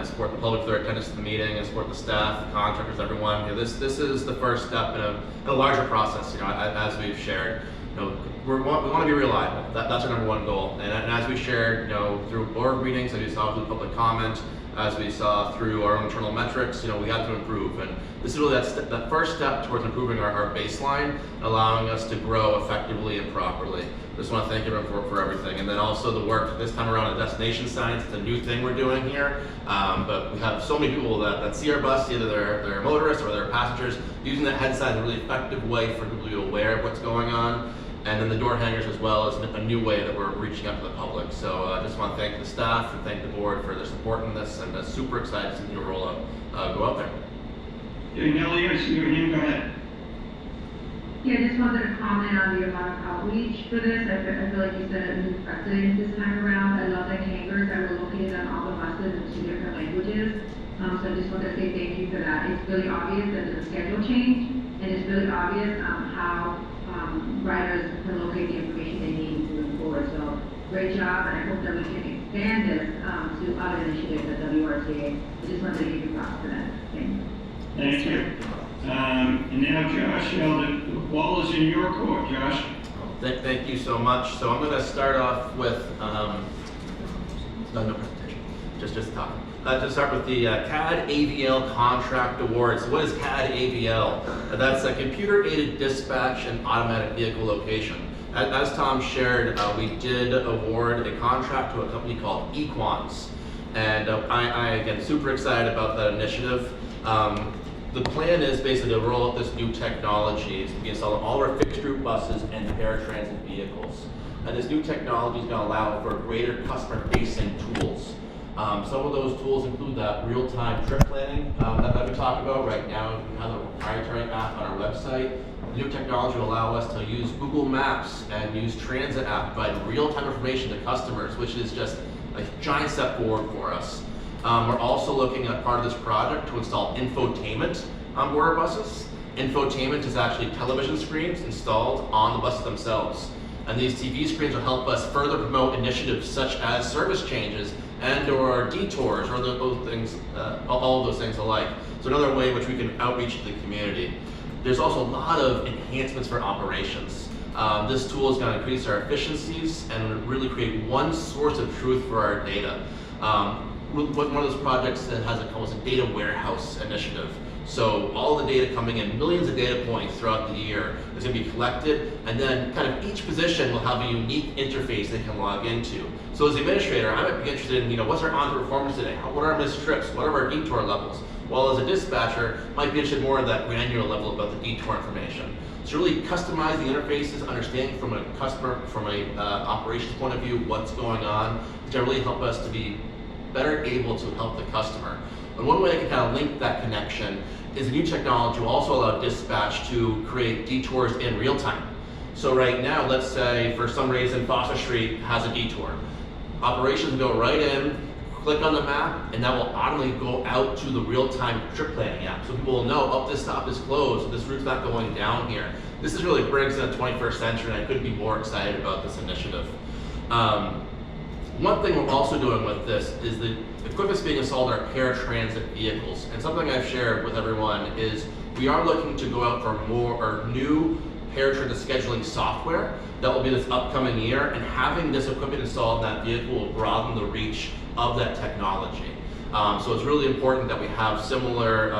C: support the public for their attendance to the meeting, and support the staff, the contractors, everyone. You know, this is the first step in a larger process. You know, as we've shared, you know, we want to be reliable. That's our number one goal. And as we shared, you know, through board meetings, as we saw through public comment, as we saw through our own internal metrics, you know, we had to improve. And this is really that first step towards improving our baseline, allowing us to grow effectively and properly. Just want to thank everyone for everything. And then also the work this time around at destination signs. It's a new thing we're doing here. But we have so many people that see our bus, either they're motorists or they're passengers, using that head sign in a really effective way for people to be aware of what's going on. And then the door hangers as well is a new way that we're reaching out to the public. So I just want to thank the staff and thank the board for their support in this, and super excited to see the new rollout go out there.
D: Yeah, Nellie, I see your hand, go ahead.
E: Yeah, I just wanted to comment on the amount of outreach for this. I feel like you set a new precedent this time around. I love the hangers that were located on all the buses in 2 different languages. So I just wanted to say thank you for that. It's really obvious that there's a schedule change, and it's really obvious how riders can locate the information they need to move forward. So great job, and I hope that we can expand this to other initiatives at WRTA. I just wanted to give you props for that. Thank you.
D: Thank you. And now Josh, the ball is in your court, Josh.
C: Thank you so much. So I'm going to start off with no presentation, just talking. To start with the CAD AVL contract awards. What is CAD AVL? That's a computer-aided dispatch and automatic vehicle location. As Tom shared, we did award a contract to a company called Equans. And I again, super excited about that initiative. The plan is basically to roll out this new technology to be installed on all our fixed route buses and paratransit vehicles. And this new technology is going to allow for greater customer-facing tools. Some of those tools include that real-time trip planning that we talk about right now. We have a proprietary app on our website. The new technology will allow us to use Google Maps and use Transit app to provide real-time information to customers, which is just a giant step forward for us. We're also looking at part of this project to install infotainment on board our buses. Infotainment is actually television screens installed on the buses themselves. And these TV screens will help us further promote initiatives such as service changes and or detours or those things, all of those things alike. So another way in which we can outreach to the community. There's also a lot of enhancements for operations. This tool is going to increase our efficiencies and really create one source of truth for our data. One of those projects that has almost a data warehouse initiative. So all the data coming in, millions of data points throughout the year is going to be collected, and then kind of each position will have a unique interface they can log into. So as the administrator, I might be interested in, what's our on-route performance today? What are our missed trips? What are our detour levels? While as a dispatcher, might be interested more at that granular level about the detour information. So really customize the interfaces, understanding from a customer, from a operations point of view, what's going on, to really help us to be better able to help the customer. And one way I can kind of link that connection is the new technology will also allow dispatch to create detours in real time. So right now, let's say for some reason Foster Street has a detour. Operations go right in, click on the map, and that will automatically go out to the real-time trip planning app. So people will know, oh, this stop is closed, this route's not going down here. This is really brings in the 21st century, and I couldn't be more excited about this initiative. One thing we're also doing with this is the equipment's being installed in our paratransit vehicles. And something I've shared with everyone is we are looking to go out for more or new paratransit scheduling software that will be this upcoming year, and having this equipment installed in that vehicle will broaden the reach of that technology. So it's really important that we have similar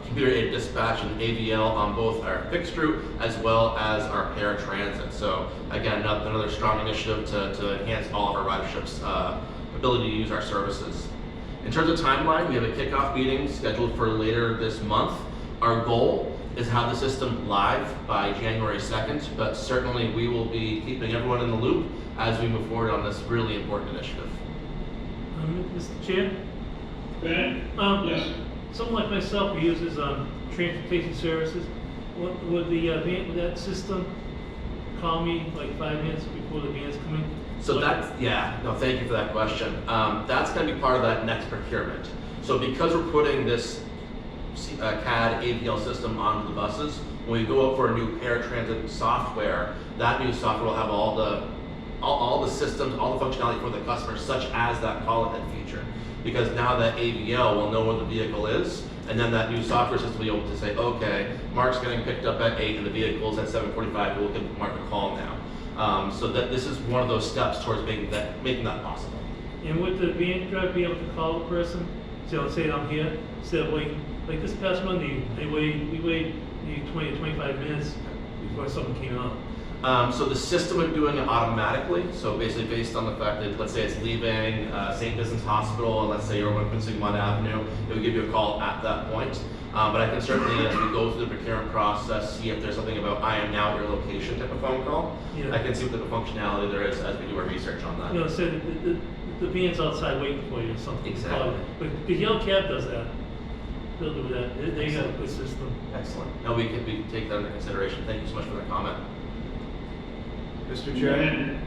C: computer-aided dispatch and AVL on both our fixed route as well as our paratransit. So again, another strong initiative to enhance all of our ridership's ability to use our services. In terms of timeline, we have a kickoff meeting scheduled for later this month. Our goal is to have the system live by January 2nd, but certainly we will be keeping everyone in the loop as we move forward on this really important initiative.
K: Mr. Chair?
D: Ben? Yes.
K: Someone like myself who uses transportation services, would that system call me like 5 minutes before the van's coming?
C: So thank you for that question. That's going to be part of that next procurement. So because we're putting this CAD AVL system onto the buses, when we go out for a new paratransit software, that new software will have all the systems, all the functionality for the customer, such as that call ahead feature. Because now that AVL will know where the vehicle is, and then that new software system will be able to say, okay, Mark's getting picked up at 8 and the vehicle's at 7:45, we'll give Mark a call now. So that this is one of those steps towards making that possible.
K: And would the van driver be able to call the person, say I'm here, instead of waiting, like this past Monday, we waited 20 to 25 minutes before someone came out.
C: So the system is doing it automatically. So basically based on the fact that, let's say it's leaving St. Vincent's Hospital, and let's say you're on Quincy Mott Avenue, it will give you a call at that point. But I can certainly, as we go through the procurement process, see if there's something about I am now at your location type of phone call.
K: Yeah.
C: I can see what type of functionality there is as we do our research on that.
K: So the van's outside waiting for you or something.
C: Exactly.
K: But the yellow cab does that. They'll do that. They have a good system.
C: Excellent. No, we take that into consideration. Thank you so much for that comment.
L: Mr. Chair?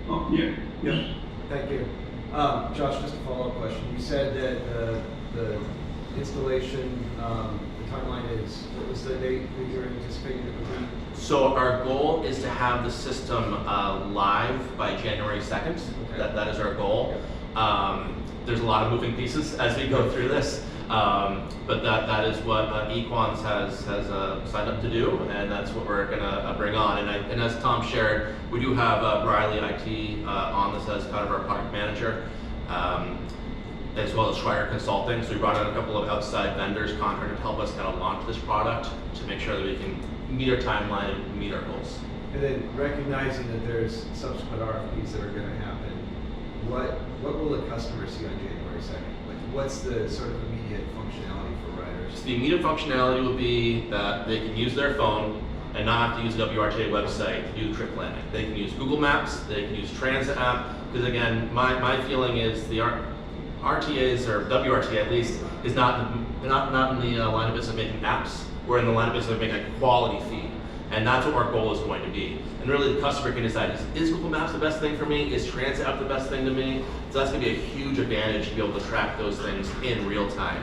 D: Oh, yeah, yes.
L: Thank you. Josh, just a follow-up question. You said that the installation, the timeline is, what was the date that you're anticipating to complete?
C: So our goal is to have the system live by January 2nd.
L: Okay.
C: That is our goal. There's a lot of moving pieces as we go through this. But that is what Equans has signed up to do, and that's what we're gonna bring on. And as Tom shared, we do have Riley IT on this as kind of our product manager, as well as Schreier Consulting. So we brought in a couple of outside vendors, contractors, to help us kind of launch this product to make sure that we can meet our timeline and meet our goals.
L: And then recognizing that there's subsequent RFPs that are gonna happen, what will the customer see on January 2nd? What's the sort of immediate functionality for riders?
C: So the immediate functionality will be that they can use their phone and not have to use the WRTA website to do trip planning. They can use Google Maps, they can use Transit app, because again, my feeling is the RTAs, or WRTA at least, is not in the line of business of making apps. We're in the line of business of making a quality feed. And that's what our goal is going to be. And really the customer can decide, is Google Maps the best thing for me? Is Transit app the best thing to me? So that's gonna be a huge advantage to be able to track those things in real time.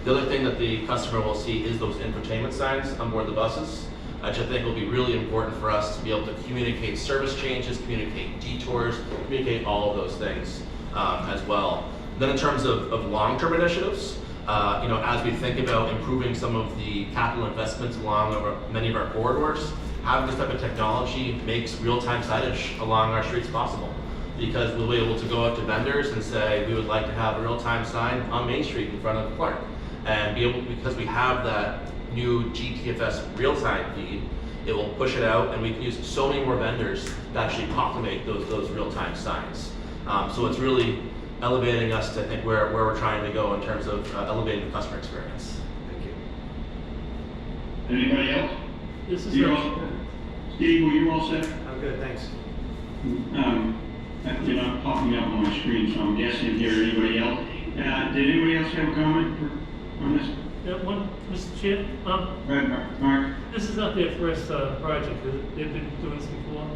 C: The other thing that the customer will see is those infotainment signs on board the buses, which I think will be really important for us to be able to communicate service changes, communicate detours, communicate all of those things as well. Then in terms of long-term initiatives, as we think about improving some of the capital investments along many of our corridors, having this type of technology makes real-time signage along our streets possible. Because we'll be able to go out to vendors and say, we would like to have a real-time sign on Main Street in front of Clark. And because we have that new GTFS real-time feed, it will push it out, and we can use so many more vendors to actually populate those real-time signs. So it's really elevating us to think where we're trying to go in terms of elevating the customer experience.
L: Thank you.
D: Anybody else?
K: This is
D: You all, Steve, were you all set?
L: I'm good, thanks.
D: You're not popping up on my screen, so I'm guessing here, anybody else? Did anybody else have a comment on this?
K: one, Mr. Chair.
D: Go ahead, Mark.
K: This is not their first project. They've been doing this before.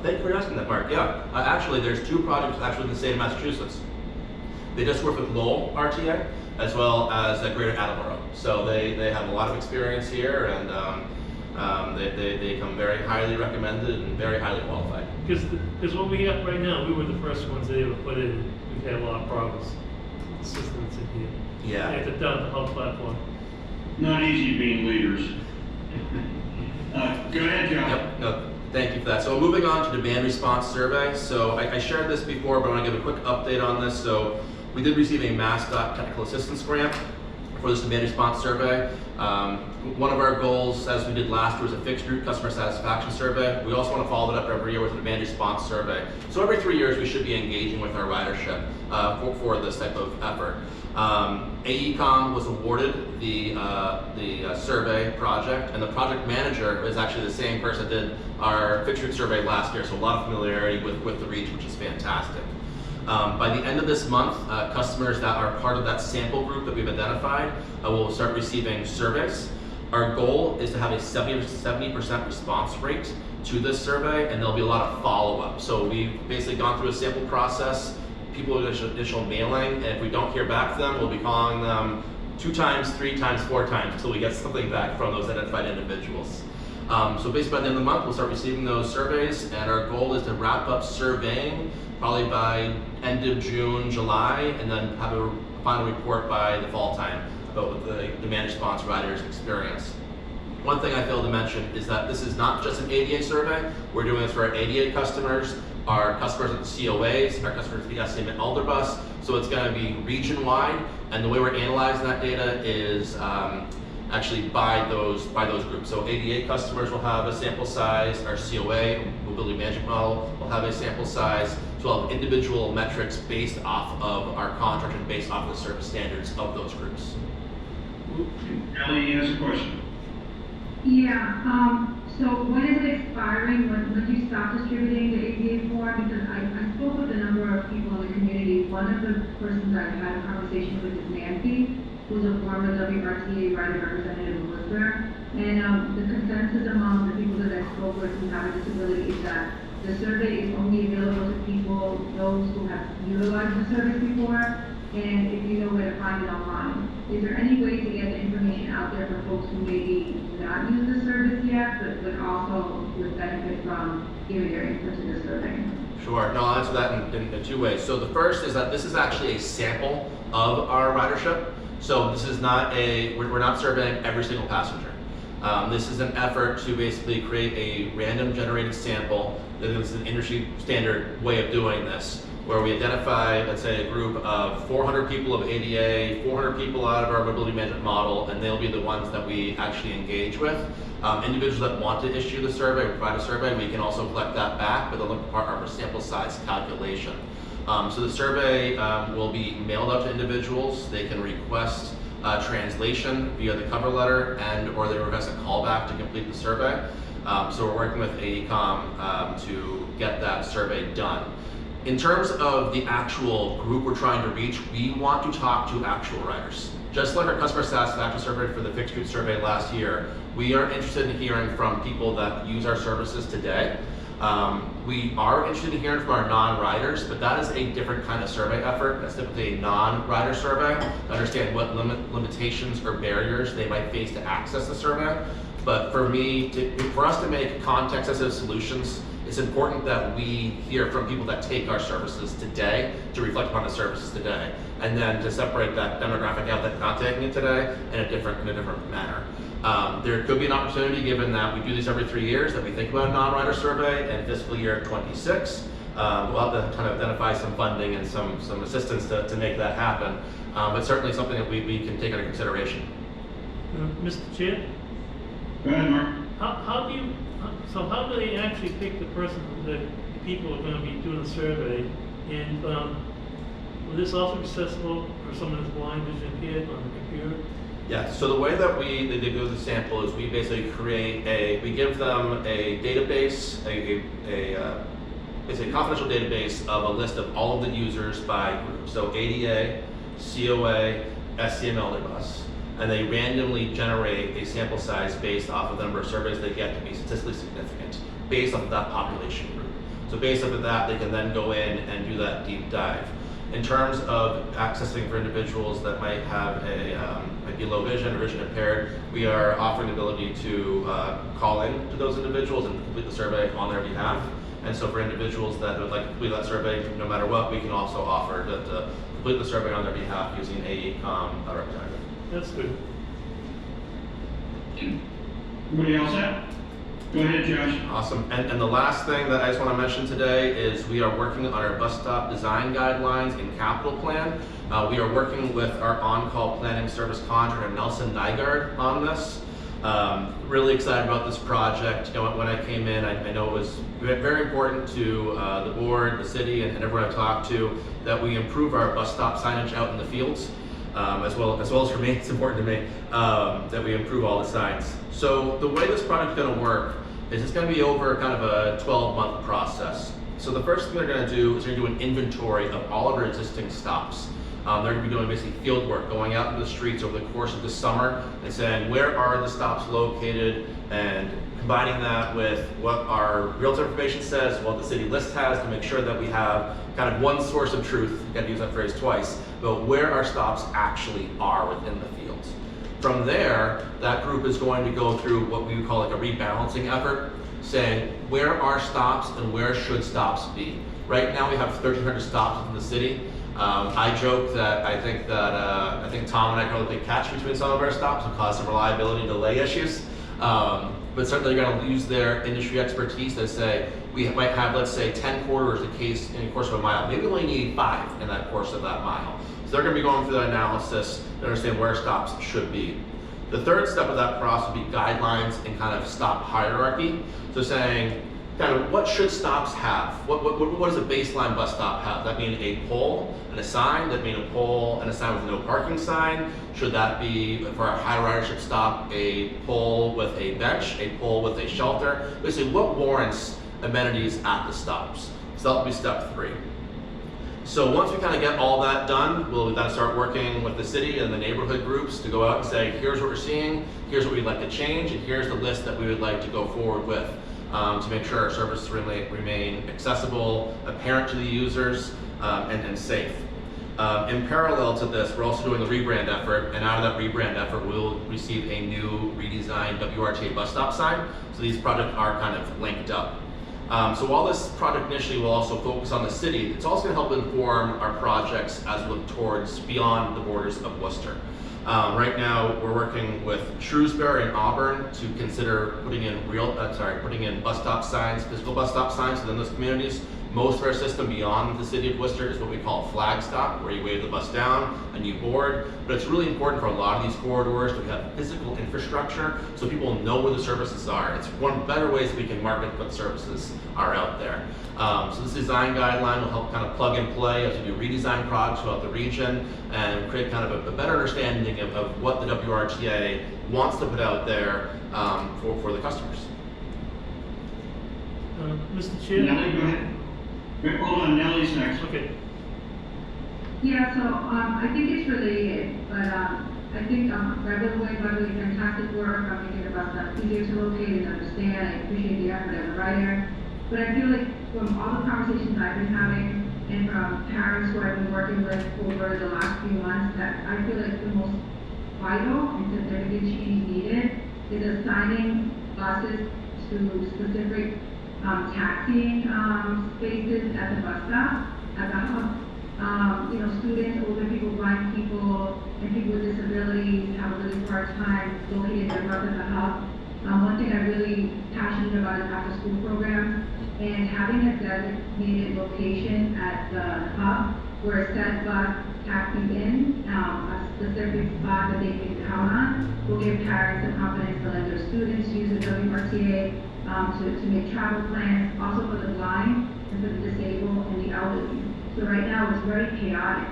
C: Thank you for asking that, Mark. Yeah, actually, there's 2 projects actually in the state of Massachusetts. They just work with Lowell RTA as well as Greater Attleboro. So they have a lot of experience here, and they come very highly recommended and very highly qualified.
K: Because what we have right now, we were the first ones they ever put in. We've had a lot of problems with the system that's in here.
C: Yeah.
K: They had to dump the whole platform.
D: Not easy being leaders. Go ahead, John.
C: Yep. No, thank you for that. So moving on to demand response survey. So I shared this before, but I want to give a quick update on this. So we did receive a MassDOT technical assistance grant for this demand response survey. One of our goals, as we did last year, was a fixed route customer satisfaction survey. We also want to follow it up every year with a demand response survey. So every 3 years, we should be engaging with our ridership for this type of effort. AECom was awarded the survey project, and the project manager is actually the same person that did our fixed route survey last year, so a lot of familiarity with the region, which is fantastic. By the end of this month, customers that are part of that sample group that we've identified will start receiving surveys. Our goal is to have a 70% response rate to this survey, and there'll be a lot of follow-up. So we've basically gone through a sample process, people with initial mailing, and if we don't hear back from them, we'll be calling them 2 times, 3 times, 4 times until we get something back from those identified individuals. So basically by the end of the month, we'll start receiving those surveys, and our goal is to wrap up surveying probably by end of June, July, and then have a final report by the fall time about what the demand response riders experience. One thing I failed to mention is that this is not just an ADA survey. We're doing this for our ADA customers, our customers at the COAs, our customers at the SM and Elderbus. So it's going to be region-wide, and the way we're analyzing that data is actually by those groups. So ADA customers will have a sample size, our COA, mobility management model, will have a sample size. So we'll have individual metrics based off of our contract and based off the service standards of those groups.
D: Ellie has a question.
E: Yeah, so when is it expiring? When do you stop distributing the ADA form? Because I spoke with a number of people in the community. One of the persons I had a conversation with is Nancy, who's a former WRTA rider representative in Worcester. And the consensus among the people that I spoke with who have a disability is that the survey is only available to people, those who have utilized the service before, and if you know where to find it online. Is there any way to get the information out there for folks who maybe not use the service yet, but also would benefit from giving their input to the survey?
C: Sure, no, I'll answer that in 2 ways. So the first is that this is actually a sample of our ridership. So this is not we're not surveying every single passenger. This is an effort to basically create a random generated sample. This is an industry standard way of doing this, where we identify, let's say, a group of 400 people of ADA, 400 people out of our mobility management model, and they'll be the ones that we actually engage with. Individuals that want to issue the survey, provide a survey, we can also collect that back, but they'll look part of our sample size calculation. So the survey will be mailed out to individuals. They can request translation via the cover letter or they request a callback to complete the survey. So we're working with AECom to get that survey done. In terms of the actual group we're trying to reach, we want to talk to actual riders. Just like our customer satisfaction survey for the fixed route survey last year, we are interested in hearing from people that use our services today. We are interested in hearing from our non-riders, but that is a different kind of survey effort. That's typically a non-rider survey to understand what limitations or barriers they might face to access the survey. But for us to make context-sensitive solutions, it's important that we hear from people that take our services today to reflect upon the services today, and then to separate that demographic out that's not taking it today in a different manner. There could be an opportunity, given that we do these every 3 years, that we think about a non-rider survey in fiscal year 26. We'll have to kind of identify some funding and some assistance to make that happen, but certainly something that we can take under consideration.
K: Mr. Chair?
D: Go ahead, Mark.
K: How do they actually pick the people are going to be doing the survey? And will this also be accessible for someone who's blind, vision impaired on the computer?
C: Yeah, so the way that they do the sample is we basically we give them a database, it's a confidential database of a list of all of the users by group. So ADA, COA, SCML bus. And they randomly generate a sample size based off of the number of surveys they get to be statistically significant, based off of that population group. So based off of that, they can then go in and do that deep dive. In terms of accessing for individuals that might have might be low vision or vision impaired, we are offering the ability to call in to those individuals and complete the survey on their behalf. And so for individuals that would like to complete that survey, no matter what, we can also offer to complete the survey on their behalf using AECOM representative.
K: That's good.
D: Anybody else have? Go ahead, Josh.
C: Awesome. And the last thing that I just want to mention today is we are working on our bus stop design guidelines and capital plan. We are working with our on-call planning service contractor, Nelson Nygaard, on this. Really excited about this project. You know, when I came in, I know it was very important to the board, the city, and everyone I talked to that we improve our bus stop signage out in the fields. As well as for me, it's important to me that we improve all the signs. So the way this project is going to work is it's going to be over kind of a 12-month process. So the first thing they're going to do is they're going to do an inventory of all of our existing stops. They're going to be doing basically field work, going out into the streets over the course of the summer and saying where are the stops located, and combining that with what our realtor information says, what the city list has, to make sure that we have kind of one source of truth, I've got to use that phrase twice, but where our stops actually are within the fields. From there, that group is going to go through what we would call like a rebalancing effort, saying where are stops and where should stops be. Right now we have 1,300 stops within the city. I joke that I think Tom and I probably play catch between some of our stops and cause some reliability and delay issues. But certainly they're going to use their industry expertise to say, we might have, let's say, 10 corridors in the course of a mile. Maybe we only need 5 in that course of that mile. So they're going to be going through that analysis to understand where stops should be. The third step of that process would be guidelines and kind of stop hierarchy. So saying, kind of what should stops have? What does a baseline bus stop have? That mean a pole and a sign? That mean a pole and a sign with no parking sign? Should that be, for our high ridership stop, a pole with a bench, a pole with a shelter? Basically, what warrants amenities at the stops? So that'll be step 3. So once we kind of get all that done, we'll then start working with the city and the neighborhood groups to go out and say, here's what we're seeing, here's what we'd like to change, and here's the list that we would like to go forward with. To make sure our services remain accessible, apparent to the users, and safe. In parallel to this, we're also doing a rebrand effort, and out of that rebrand effort, we'll receive a new redesigned WRTA bus stop sign. So these projects are kind of linked up. So while this project initially will also focus on the city, it's also going to help inform our projects as we look towards beyond the borders of Worcester. Right now, we're working with Shrewsbury and Auburn to consider putting in bus stop signs, physical bus stop signs within those communities. Most of our system beyond the city of Worcester is what we call flag stop, where you wave the bus down and you board. But it's really important for a lot of these corridors to have physical infrastructure so people know where the services are. It's one of the better ways we can market what services are out there. So this design guideline will help kind of plug and play as we do redesign projects throughout the region and create kind of a better understanding of what the WRTA wants to put out there for the customers.
K: Mr. Chair?
D: Nellie, go ahead. Wait, hold on, Nellie's next.
K: Okay.
E: Yeah, so, I think it's related, but, I think, by the way, fantastic work, thinking about that, easier to locate and understand. I appreciate the effort as a writer. But I feel like from all the conversations I've been having and from parents who I've been working with over the last few months, that I feel like the most vital and significant change needed is assigning buses to specific taxiing spaces at the bus stop, at the hub. You know, students, older people, blind people, and people with disabilities have a really hard time locating their bus at the hub. One thing I'm really passionate about is after school programs, and having a designated location at the hub where a set bus taxis in, a specific spot that they can count on, will give parents the confidence to let their students use the WRTA to make travel plans, also for the blind and for the disabled and the elderly. So right now it's very chaotic.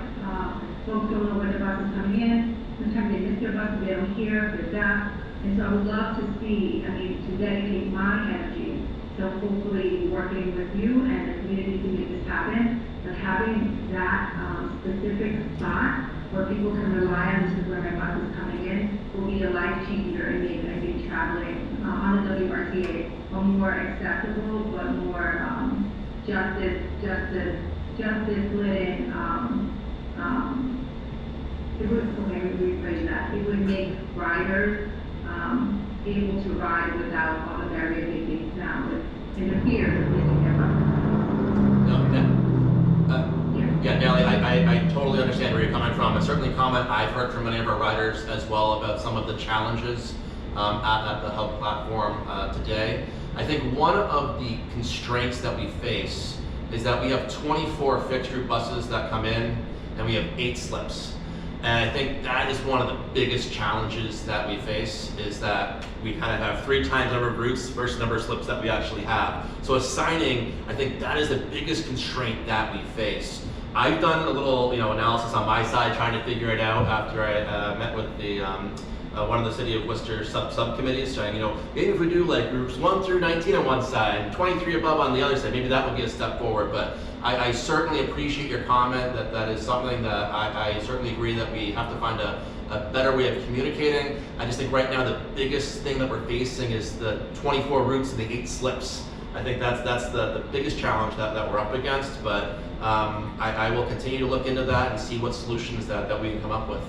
E: Folks don't know where the bus is coming in. Sometimes they miss their bus, they don't hear, they're deaf. And so I would love to see, to dedicate my energy, so hopefully working with you and the community to make this happen, but having that specific spot where people can rely on, this is where my bus is coming in, will be a life changer and make traveling on the WRTA a more accessible but more justice-ridden, it would, okay, let me rephrase that. It would make riders able to ride without all the barriers they face now and the fears of missing their bus.
C: Yeah, Nellie, I totally understand where you're coming from, and certainly comment I've heard from many of our riders as well about some of the challenges at the hub platform today. I think one of the constraints that we face is that we have 24 fixed route buses that come in, and we have 8 slips. And I think that is one of the biggest challenges that we face, is that we kind of have 3 times the number of routes versus number of slips that we actually have. So assigning, I think that is the biggest constraint that we face. I've done a little, analysis on my side, trying to figure it out after I met with the one of the City of Worcester subcommittees, saying, maybe if we do like groups 1 through 19 on one side and 23 above on the other side, maybe that would be a step forward. But I certainly appreciate your comment that is something that I certainly agree that we have to find a better way of communicating. I just think right now the biggest thing that we're facing is the 24 routes and the 8 slips. I think that's the biggest challenge that we're up against, but I will continue to look into that and see what solutions that we can come up with.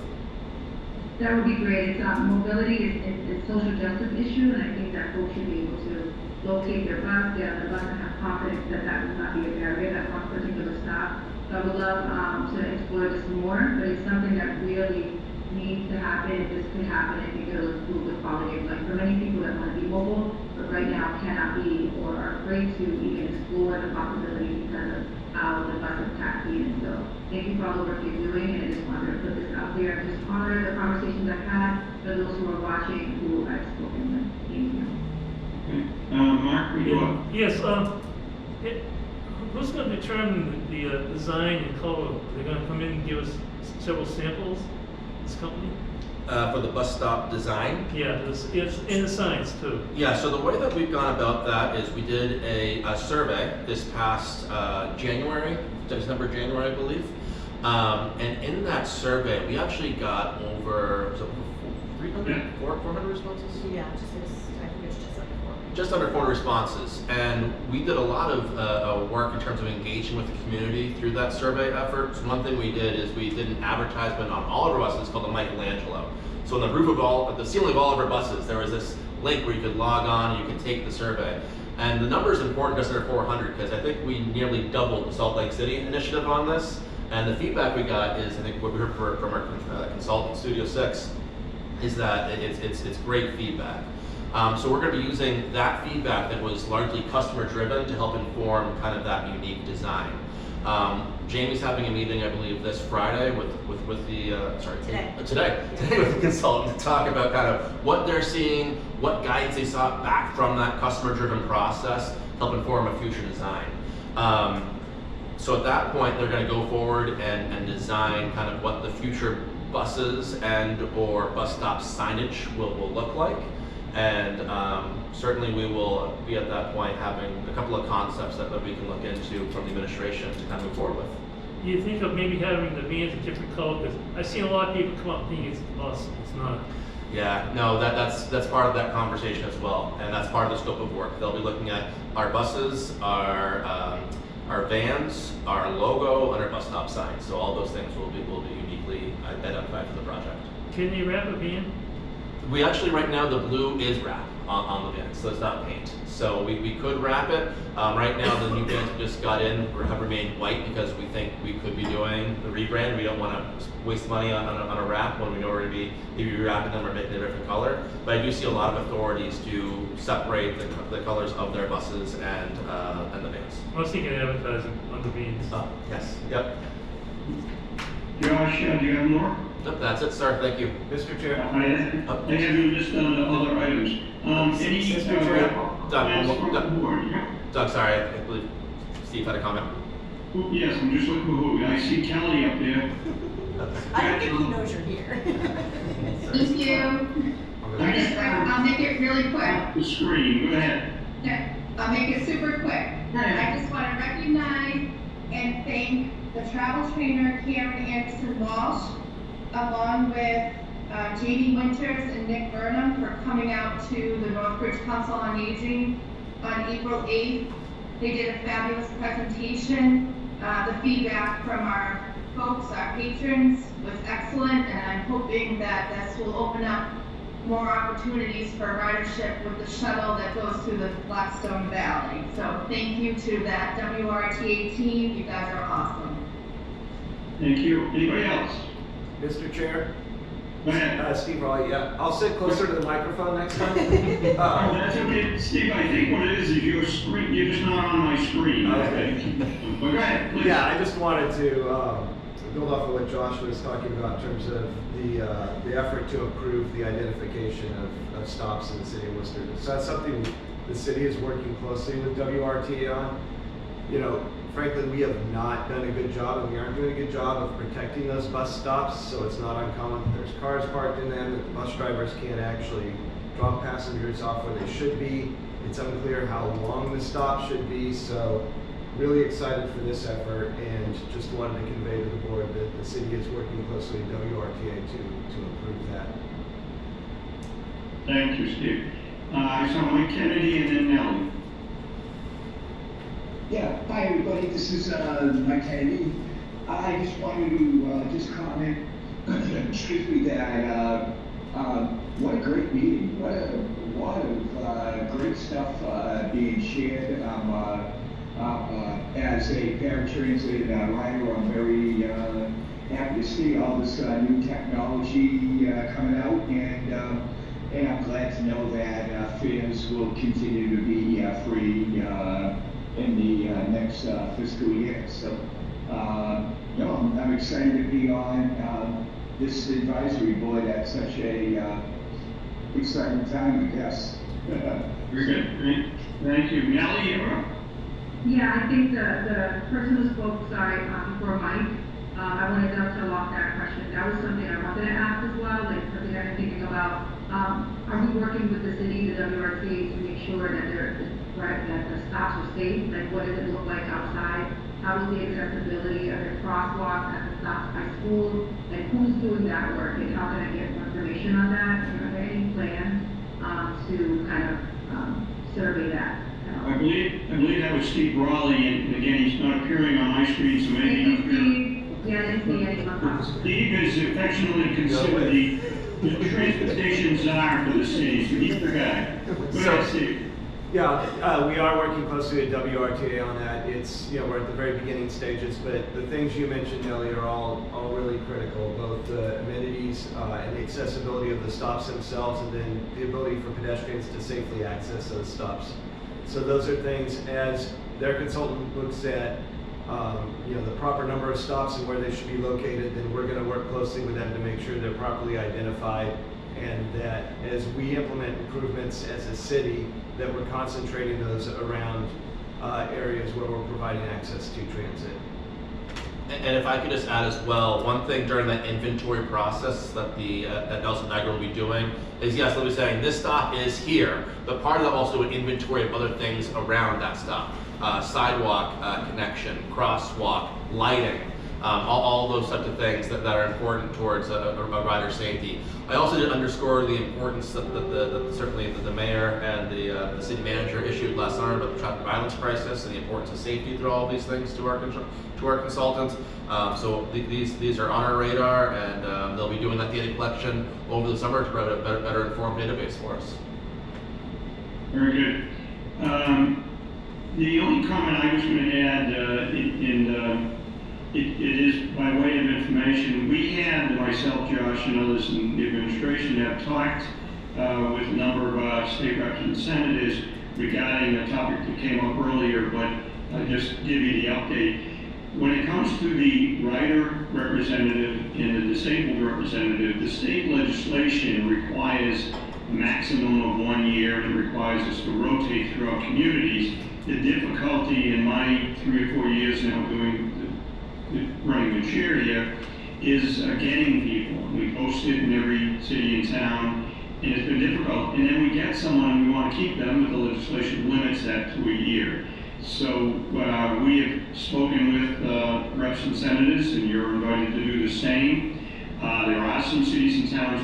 E: That would be great. Mobility is a social justice issue, and I think that folks should be able to locate their bus, get on the bus, and have confidence that that will not be a barrier, that one particular stop. So I would love to explore this more, but it's something that really needs to happen. If this could happen, I think it'll improve the quality of life for many people that want to be mobile, but right now cannot be or are afraid to even explore the possibility because of how the bus is taxiing. So thank you for all the work you're doing, and I just wanted to put this out there and just honor the conversations I've had for those who are watching who I've spoken with. Thank you.
D: Okay. Mark, were you up?
K: Yes, who's going to determine the design and color? They're going to come in and give us several samples, this company?
C: For the bus stop design?
K: Yeah, it's in the signs too.
C: Yeah, so the way that we've gone about that is we did a survey this past January, December, January, I believe. And in that survey, we actually got over 300, 400 responses?
I: Yeah, I think it's just under 4.
C: Just under 400 responses. And we did a lot of work in terms of engaging with the community through that survey effort. So one thing we did is we did an advertisement on all of our buses called the Michelangelo. So on the roof of the ceiling of all of our buses, there was this link where you could log on and you could take the survey. And the number is important, just under 400, because I think we nearly doubled the Salt Lake City initiative on this. And the feedback we got is, I think what we heard from our consultant, Studio 6, is that it's great feedback. So we're going to be using that feedback that was largely customer driven to help inform kind of that unique design. Jamie's having a meeting, I believe, this Friday with the today with the consultant to talk about kind of what they're seeing, what guidance they saw back from that customer driven process, to help inform a future design. So at that point, they're going to go forward and design kind of what the future buses and or bus stop signage will look like. And certainly we will be at that point having a couple of concepts that we can look into from the administration to kind of move forward with.
K: You think of maybe having the vans a different color? Because I've seen a lot of people come up thinking it's a bus. It's not.
C: Yeah, no, that's part of that conversation as well, and that's part of the scope of work. They'll be looking at our buses, our vans, our logo, and our bus stop signs. So all those things will be uniquely identified for the project.
K: Can they wrap a van?
C: We actually, right now, the blue is wrap on the van, so it's not paint. So we could wrap it. Right now, the new vans we just got in have remained white because we think we could be doing the rebrand. We don't want to waste money on a wrap when we know we're going to be maybe rewrapping them or making a different color. But I do see a lot of authorities to separate the colors of their buses and the vans.
K: I was thinking advertising on the vans.
C: Oh, yes, yep.
D: Josh, do you have more?
C: Nope, that's it, sir. Thank you.
L: Mr. Chair.
D: I have you list on the other items. Any,
L: Mr. Chair.
D: plans
C: Doug,
D: from the board? Yeah.
C: Doug, sorry, I believe Steve had a comment.
D: Oh, yes, I'm just looking for who. I see Kelly up there.
I: I don't think he knows you're here.
M: Thank you. I'll make it really quick.
D: The screen, go ahead.
M: Yeah, I'll make it super quick. I just want to recognize and thank the travel trainer Karen Anderson Walsh, along with Jamie Winters and Nick Burnham for coming out to the Northbridge Council on Aging on April 8th. They did a fabulous presentation. The feedback from our folks, our patrons, was excellent, and I'm hoping that this will open up more opportunities for ridership with the shuttle that goes through the Blackstone Valley. So thank you to that WRTA team. You guys are awesome.
D: Thank you. Anybody else?
L: Mr. Chair.
D: Go ahead.
L: Steve Raleigh, yeah. I'll sit closer to the microphone next time.
D: Oh, that's okay. Steve, I think what it is your screen, you're just not on my screen.
L: Okay.
D: But go ahead, please.
L: Yeah, I just wanted to build off of what Josh was talking about in terms of the effort to improve the identification of stops in the city of Worcester. So that's something the city is working closely with WRTA on. You know, frankly, we have not done a good job, and we aren't doing a good job of protecting those bus stops, so it's not uncommon that there's cars parked in them, that the bus drivers can't actually drop passengers off where they should be. It's unclear how long the stop should be, so really excited for this effort, and just wanted to convey to the board that the city is working closely with WRTA to improve that.
D: Thank you, Steve. I saw Mike Kennedy and then Nellie.
N: Yeah, hi everybody, this is Mike Kennedy. I just wanted to just comment, excuse me, that what a great meeting, what a lot of great stuff being shared. As a paratransit rider, I'm very happy to see all this new technology coming out, and I'm glad to know that fares will continue to be free in the next fiscal year. So, you know, I'm excited to be on this advisory board at such a exciting time, I guess.
D: Very good. Great. Thank you. Nellie, you're up.
E: Yeah, I think the person who spoke, sorry, before Mike, I wanted to dovetail off that question. That was something I wanted to ask as well, like something I've been thinking about. Are we working with the city, the WRTA, to make sure that that the stops are safe? Like, what does it look like outside? How is the accessibility? Are there crosswalks at the stops by schools? Like, who's doing that work? And how can I get more information on that? Are there any plans to kind of survey that?
D: I believe that was Steve Raleigh, and again, he's not appearing on my screen, so maybe not appearing.
E: Yeah, I didn't see anyone.
D: Steve is affectionately considered the transportation czar for the city, so he's the guy. Go ahead, Steve.
L: Yeah, we are working closely with WRTA on that. It's, you know, we're at the very beginning stages, but the things you mentioned, Nellie, are all really critical, both the amenities and the accessibility of the stops themselves, and then the ability for pedestrians to safely access those stops. So those are things, as their consultant looks at, you know, the proper number of stops and where they should be located, then we're going to work closely with them to make sure they're properly identified, and that as we implement improvements as a city, that we're concentrating those around areas where we're providing access to transit.
C: And if I could just add as well, one thing during that inventory process that that Nelson Niagara will be doing is, yes, they'll be saying this stop is here, but part of that also an inventory of other things around that stop. Sidewalk connection, crosswalk, lighting, all those types of things that are important towards a rider safety. I also did underscore the importance that certainly the mayor and the city manager issued last summer about the traffic violence crisis and the importance of safety through all of these things to our consultants. So these are on our radar, and they'll be doing that data collection over the summer to provide a better informed database for us.
D: Very good. The only comment I was going to add, it is by way of information. We had, myself, Josh, and others in the administration have talked with a number of state reps and senators regarding a topic that came up earlier, but I'll just give you the update. When it comes to the rider representative and the disabled representative, the state legislation requires a maximum of 1 year. It requires us to rotate throughout communities. The difficulty in my 3 or 4 years now running the chair here is getting people. We post it in every city and town, and it's been difficult. And then we get someone, we want to keep them, but the legislation limits that to a year. So we have spoken with reps and senators, and you're invited to do the same. There are some cities and towns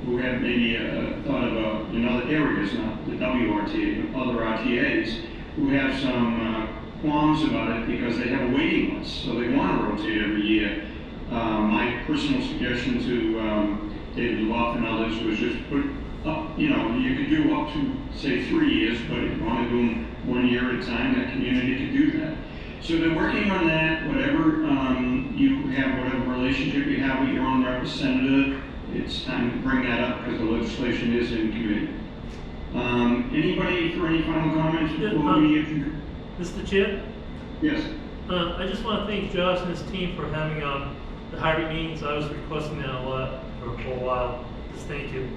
D: who have maybe thought of in other areas, not the WRTA, but other RTAs, who have some qualms about it because they have a waiting list, so they want to rotate every year. My personal suggestion to David Luff and others was just put up, you could do up to, say, 3 years, but if you want to do them 1 year at a time, that community could do that. So they're working on that. Whatever you have, whatever relationship you have with your own representative, it's time to bring that up because the legislation is in committee. Anybody for any final comments before we
K: Mr. Chair?
D: Yes.
K: I just want to thank Josh and his team for having the hybrid meetings. I was requesting that a lot for a while. Just thank you.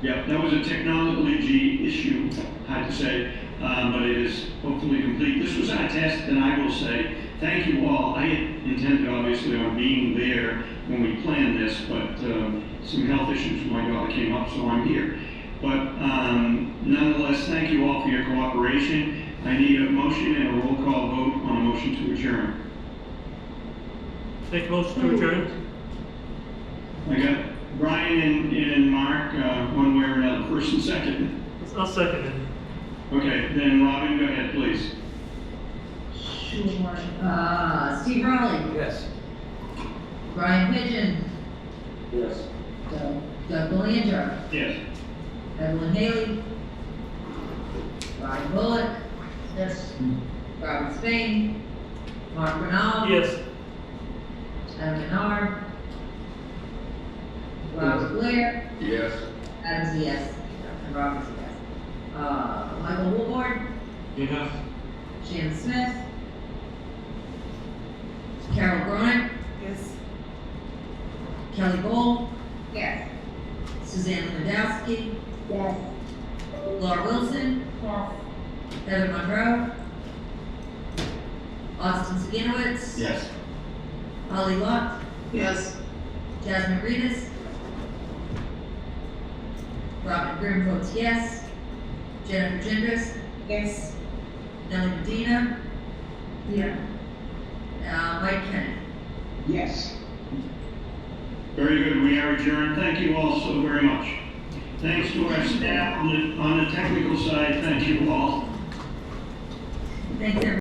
D: Yeah, that was a technology issue, I have to say, but it is hopefully complete. This was our test, and I will say thank you all. I had intended, obviously, on being there when we planned this, but some health issues with my daughter came up, so I'm here. But nonetheless, thank you all for your cooperation. I need a motion and a roll call vote on a motion to adjourn.
K: Make a motion to adjourn.
D: I got Brian and Mark, one way or another, first and second.
K: I'll second it.
D: Okay, then Robin, go ahead, please.
G: Sure. Steve Rowley.
L: Yes.
G: Brian Pigeon.
L: Yes.
G: Doug Belanger.
D: Yes.
G: Evelyn Haley. Ryan Bullock. Yes. Robert Spain. Mark Bernal.
K: Yes.
G: Adam Menard. Robert Blair.
L: Yes.
G: Adam's a yes. And Robert's a yes. Michael Woolboard.
B: Yes.
G: Shannon Smith. Carol Gronin.
I: Yes.
G: Kelly Gold.
M: Yes.
G: Suzanne Lewandowski.
M: Yes.
G: Laura Wilson.
M: Yes.
G: Heather Monroe. Austin Saginowitz.
D: Yes.
G: Holly Lott.
M: Yes.
G: Jasmine Reedus. Robin Grimm votes yes. Jennifer Gendris.
M: Yes.
G: Nellie Medina.
M: Yeah.
G: Mike Kennedy.
N: Yes.
D: Very good, we are adjourned. Thank you all so very much. Thanks to our staff on the technical side, thank you all.
G: Thanks, everyone.